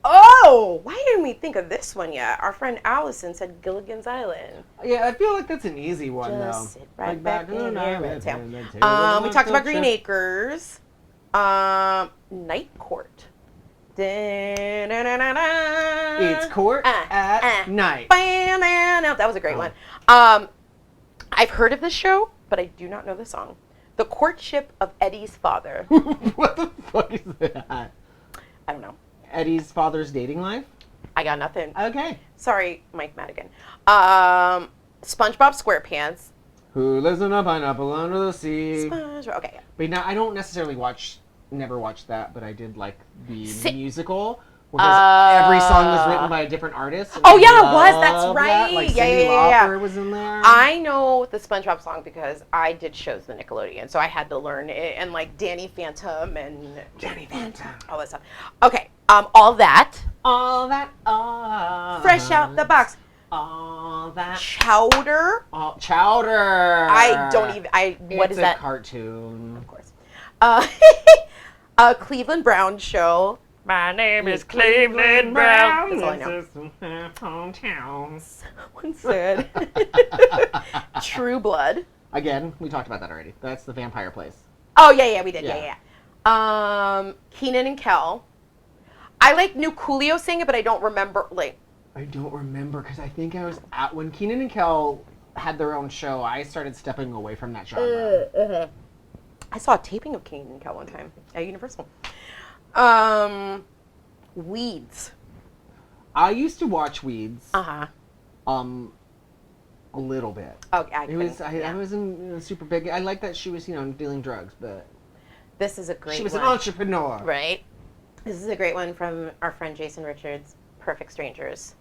Oh, why didn't we think of this one yet? Our friend Allison said Gilligan's Island. Yeah, I feel like that's an easy one, Just though. sit right Like back in in here. the We talked about Green Acres. Night Court. It's court at night. That was a great one. I've heard of this show, but I do not know the song. The Courtship of Eddie's Father. What the fuck is that? I don't know. Eddie's father's dating life? I got nothing. Okay. Sorry, Mike Madigan. SpongeBob SquarePants. Who lives in a pineapple under the sea? SpongeBob. Okay. Yeah. But now I don't necessarily never watched that, but I did like the musical. Because every song was written by a different artist. Oh yeah, it was. That's right. Like yeah, Cyndi yeah. Lauper was in there. I know the SpongeBob song because I did shows the Nickelodeon, so I had to learn it, and like Danny Phantom and all that stuff. Okay, all that. Fresh out the box. All that. Chowder. Chowder. I don't even. What is that? It's a cartoon. Of course. Cleveland Brown show. My name is Cleveland Brown. That's all I know. Someone said True Blood. Again, we talked about that already. That's the vampire place. Oh yeah, we did. Yeah. Kenan and Kel. I knew Coolio sing it, but I don't remember I don't remember because I think I was when Kenan and Kel had their own show. I started stepping away from that genre. I saw a taping of Kenan and Kel one time at Universal. Weeds. I used to watch Weeds. A little bit. Okay, I wasn't super big. I like that she was, dealing drugs, but this is a great one. She was an entrepreneur. Right. This is a great one from our friend Jason Richards, Perfect Strangers.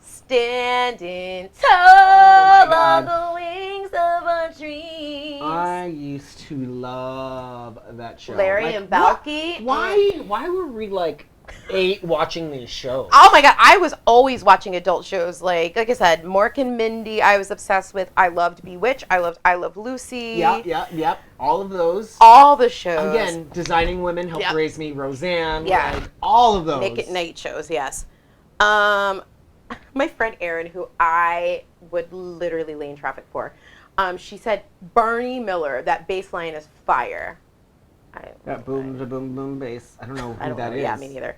Standing tall on the wings of a dream. I used to love that show. Larry and Balky. Why were we 8 watching these shows? Oh my god, I was always watching adult shows. Like I said, Mork and Mindy I was obsessed with. I loved Bewitched. I Love Lucy. Yep. All of those. All the shows. Again, Designing Women Helped Raise Me, Roseanne. Yeah. All of those. Nick at Night shows, yes. My friend Erin, who I would literally lay in traffic for, she said Barney Miller, that bass line is fire. That boom, the boom, boom bass. I don't know who that is. Yeah, me neither.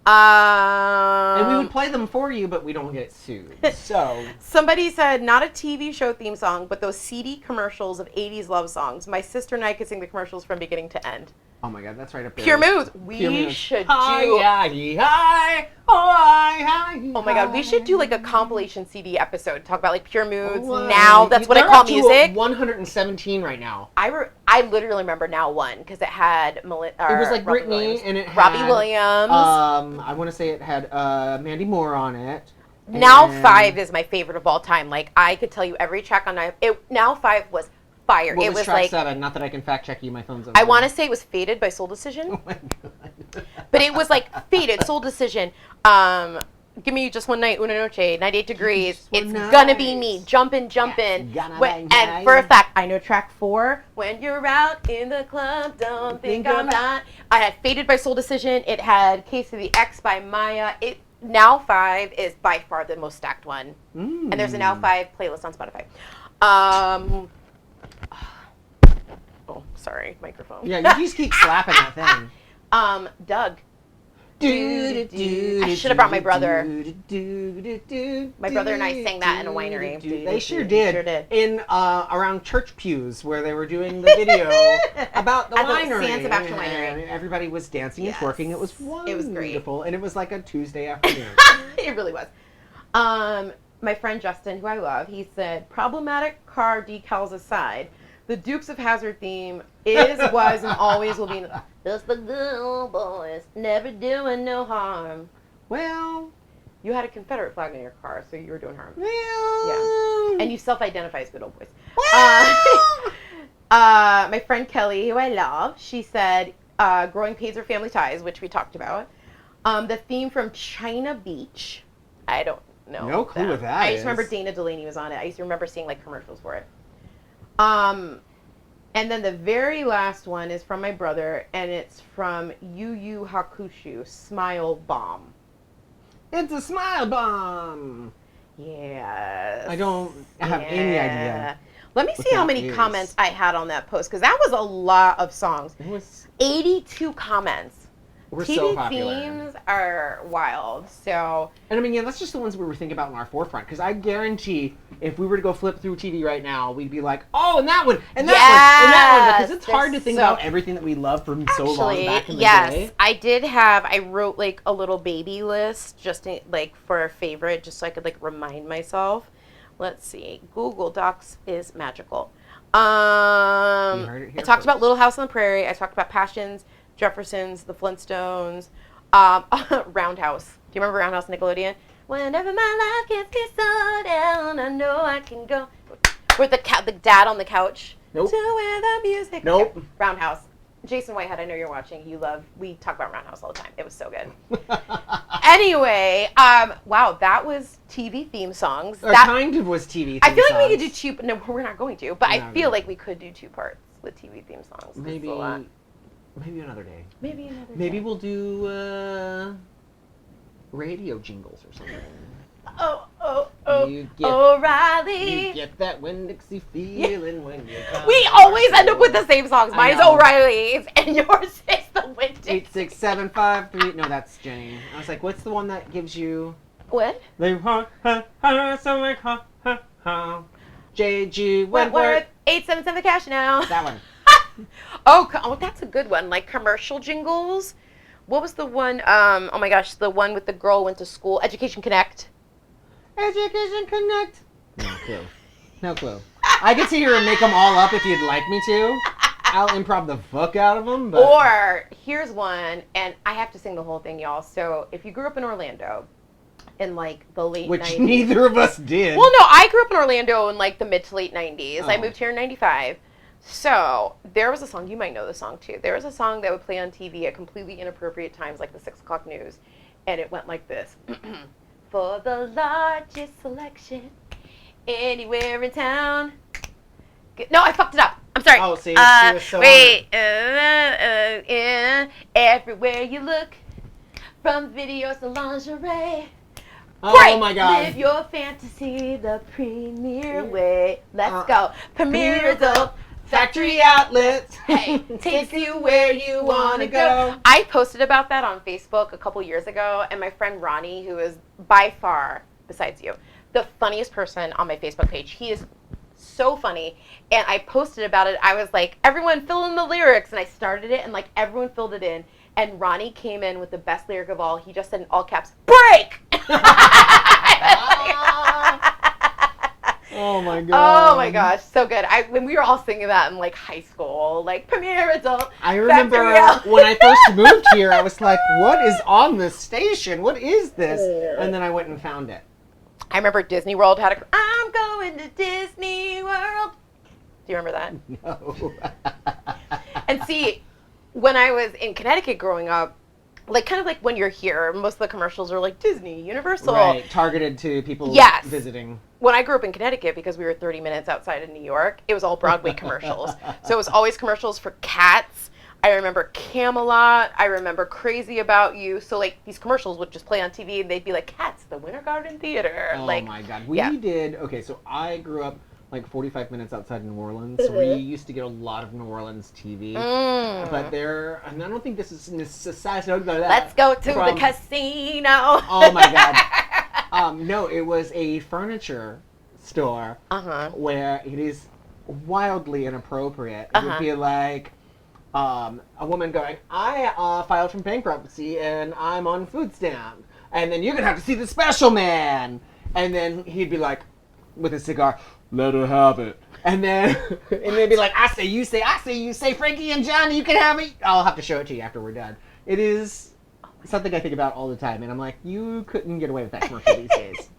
And we would play them for you, but we don't get sued. So Somebody said, not a TV show theme song, but those CD commercials of 80s love songs. My sister and I could sing the commercials from beginning to end. oh my god, that's right up there. Pure Moods. Pure We Moods. should Hi, do... hi, hi, hi, Oh my god, we should do like a compilation CD episode. Talk about like Pure Moods, Wow. Now. That's what I They're call up to music. 117 right now. I literally remember Now One because it had It was like Robbie Britney, Williams. and it had Robbie Williams. I want to say it had Mandy Moore on it. Now and- 5 is my favorite of all time. Like I could tell you every track on Now 5 was fire. What it was was track like 7? Not that I can fact check you. My phone's over I there. want to say it was Faded by Soul Decision, Oh my god. but it was like Faded, Soul Decision. Give me just one night, una noche, 98 degrees. Just one It's night. gonna be me, jumpin'. Gonna When- be and me. for a fact, I know track 4. When you're out in the club, don't think I'm not. I had Faded by Soul Decision. It had Case of the X by Maya. Now 5 is by far the most stacked one, and there's a Now 5 playlist on Spotify. Oh, sorry, microphone. Yeah, you just keep slapping that thing. Doug. I should have brought my brother. My brother and I sang that in a winery. They sure did. Sure did. In around church pews where they were doing the video about the At the winery. San Sebastian winery. And everybody was dancing Yes. and twerking. It was wonderful. It was great. And it was like a Tuesday afternoon. It really was. My friend Justin, who I love, he said, problematic car decals aside, the Dukes of Hazzard theme is, was, and always will be just the good old boys, never doing no harm. Well, You had a Confederate flag in your car, so you were doing harm. well. And you self-identify as good old boys. Well. My friend Kelly, who I love, she said, Growing Pains or Family Ties, which we talked about. The theme from China Beach. I don't know. No clue what that I just is. remember Dana Delaney was on it. I used to remember seeing like commercials for it. And then the very last one is from my brother, and it's from Yu Yu Hakusho, Smile Bomb. It's a smile bomb. Yes. I don't have any idea. Let me what see how that many is. comments I had on that post, because that was a lot of songs. It was. 82 comments. We're TV so popular. themes are wild. So And I mean, yeah, that's just the ones we were thinking about in our forefront. Because I guarantee, if we were to go flip through TV right now, we'd be like, "Oh, and that one, and that one, and that one," because it's hard to there's think so- about everything that we loved from so long back in the yes, day. I wrote like a little baby list just like for a favorite, just so I could like remind myself. Let's see. Google Docs is magical. heard it here I talked first. about Little House on the Prairie. I talked about Passions, Jeffersons, The Flintstones, Roundhouse. Do you remember Roundhouse Nickelodeon? Whenever my life gets me so down, I know I can go. With the dad on the couch. Nope. To where the music. Nope. Okay. Roundhouse. Jason Whitehead, I know you're watching. We talk about Roundhouse all the time. It was so good. Anyway, wow, that was TV theme songs. Or That kind of was TV. I feel theme like we could do songs. two. No, we're not going to. But We're I not feel gonna. like we could do 2 parts with TV theme songs. It's Maybe, a lot. maybe another day. Maybe another. Maybe day. we'll do radio jingles or something. Oh, You get- O'Reilly. You get that Winn-Dixie feeling when you come. We always end up with the same songs. I Mine's know. O'Reilly's, and yours is the Winn-Dixie. 86753. No, that's Jane. I was like, what's the one that gives you? What? They J.G. Wentworth. 877 cash now. That one. Oh, that's a good one. Like commercial jingles. What was the one? Oh my gosh, the one with the girl went to school. Education Connect. Education Connect. No clue. No clue. I could sit here and make them all up if you'd like me to. I'll improv the fuck out of them. But Or here's one, and I have to sing the whole thing, y'all. So if you grew up in Orlando in like the late which 90s. neither of us did. Well, no, I grew up in Orlando in like the mid to late 90s. I Oh. moved here in 95. So there was a song, you might know the song too. There was a song that would play on TV at completely inappropriate times, like the 6 o'clock news. And it went like this. For the largest selection anywhere in town. No, I fucked it up. I'm sorry. Oh, see, she was so wait. Everywhere you look, from videos to lingerie. Oh Great. my god. Live your fantasy the premier way. Let's Uh, go. Premier adult. Factory outlets. Hey, takes you where you wanna go. I posted about that on Facebook a couple years ago, and my friend Ronnie, who is by far, besides you, the funniest person on my Facebook page. He is so funny, and I posted about it. I was like, everyone fill in the lyrics, and I started it, and like everyone filled it in, and Ronnie came in with the best lyric of all. He just said in all caps, break! Oh my god. Oh my gosh, so good. When we were all singing that in like high school, like Premier Adult. I remember Factory when I first moved here, I was like, what is on this station? What is this? And then I went and found it. I remember Disney World had a I'm going to Disney World. Do you remember that? No. And see, when I was in Connecticut growing up, like kind of like when you're here, most of the commercials are like Disney, Universal. Right, targeted to people visiting. When I grew up in Connecticut, because we were 30 minutes outside of New York, it was all Broadway commercials. So it was always commercials for Cats. I remember Camelot. I remember Crazy About You. So like these commercials would just play on TV and they'd be like, Cats, the Winter Garden Theater. Oh like, my god. We did, okay, so I grew up like 45 minutes outside New Orleans. So we used to get a lot of New Orleans TV. But and I don't think this is necessary. Let's go to the casino. Oh my god. No, it was a furniture store where it is wildly inappropriate. It would be like a woman going, I filed for bankruptcy and I'm on food stamp. And then you're going to have to see the special man. And then he'd be like, with a cigar, let her have it. And then they'd be like, I say, you say, Frankie and Johnny, you can have it. I'll have to show it to you after we're done. It is something I think about all the time. And I'm like, you couldn't get away with that commercial these days.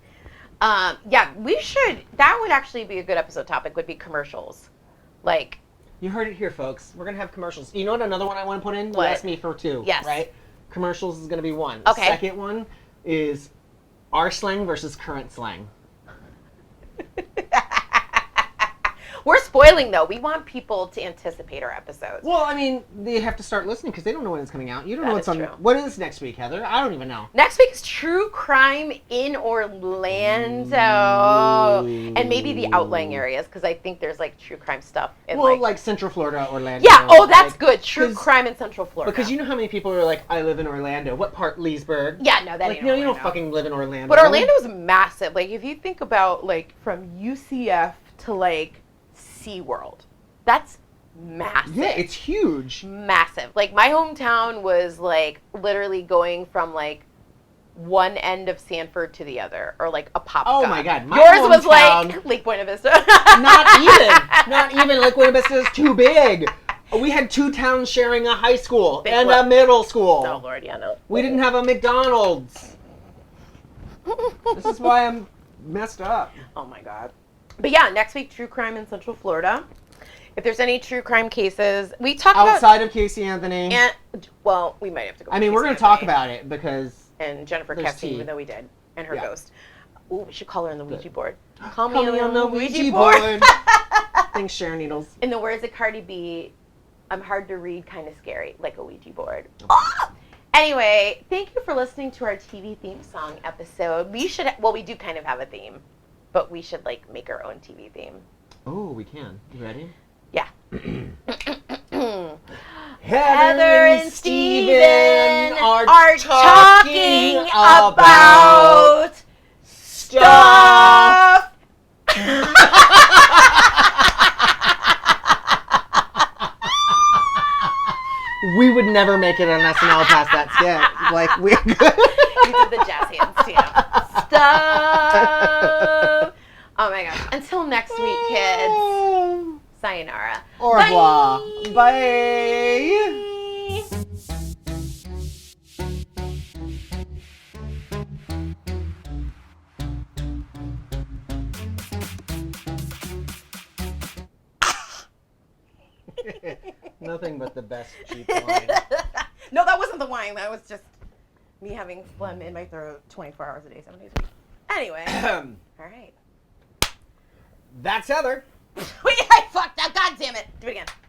Yeah, we should. That would actually be a good episode topic, would be commercials. Like. You heard it here, folks. We're going to have commercials. You know what another one I want to put in? What? You asked me for two. Yes. Right? Commercials is going to be one. Okay. The second one is our slang versus current slang. We're spoiling, though. We want people to anticipate our episodes. Well, I mean, they have to start listening because they don't know when it's coming out. You don't know what's on. True. What is next week, Heather? I don't even know. Next week is True Crime in Orlando. And maybe the outlying areas, because I think there's, like, true crime stuff. In, like Central Florida, Orlando. Yeah, that's good. True crime in Central Florida. Because you know how many people are like, I live in Orlando. What part? Leesburg? Yeah, no, that like, ain't no, you don't fucking live in Orlando. But Orlando's massive. Like, if you think about, like, from UCF to, like, SeaWorld. That's massive. Yeah, it's huge. Massive. Like, my hometown was, like, literally going from, like, one end of Sanford to the other. Or, like, a Apopka. Oh, my God. Yours was, like, Lake Buena Vista. Not even. Lake Buena Vista is too big. We had two towns sharing a high school and a middle school. Oh, Lord, yeah, no. We didn't have a McDonald's. This is why I'm messed up. Oh, my God. But yeah, next week, True Crime in Central Florida. If there's any true crime cases, we talk outside of Casey Anthony. And, well, we might have to go. I mean, we're going to talk about it because. And Jennifer Kessie, even though we did, and her ghost. Ooh, we should call her on the Ouija board. Call me on the Ouija board. Thanks, Sharon Needles. In the words of Cardi B, I'm hard to read, kind of scary, like a Ouija board. Oh! Anyway, thank you for listening to our TV theme song episode. We should, we do kind of have a theme. But we should, like, make our own TV theme. Oh, we can. You ready? Yeah. Heather and Steven are talking about stuff. We would never make it on SNL past that skit. Like, we did the jazz hands, too. Stuff. Oh my gosh. Until next week, kids. Sayonara. Au revoir. Bye. Nothing but the best cheap wine. No, that wasn't the wine. That was just me having phlegm in my throat 24 hours a day, 7 days a week. Anyway. All right. That's Heather. Wait, I fucked up. God damn it. Do it again.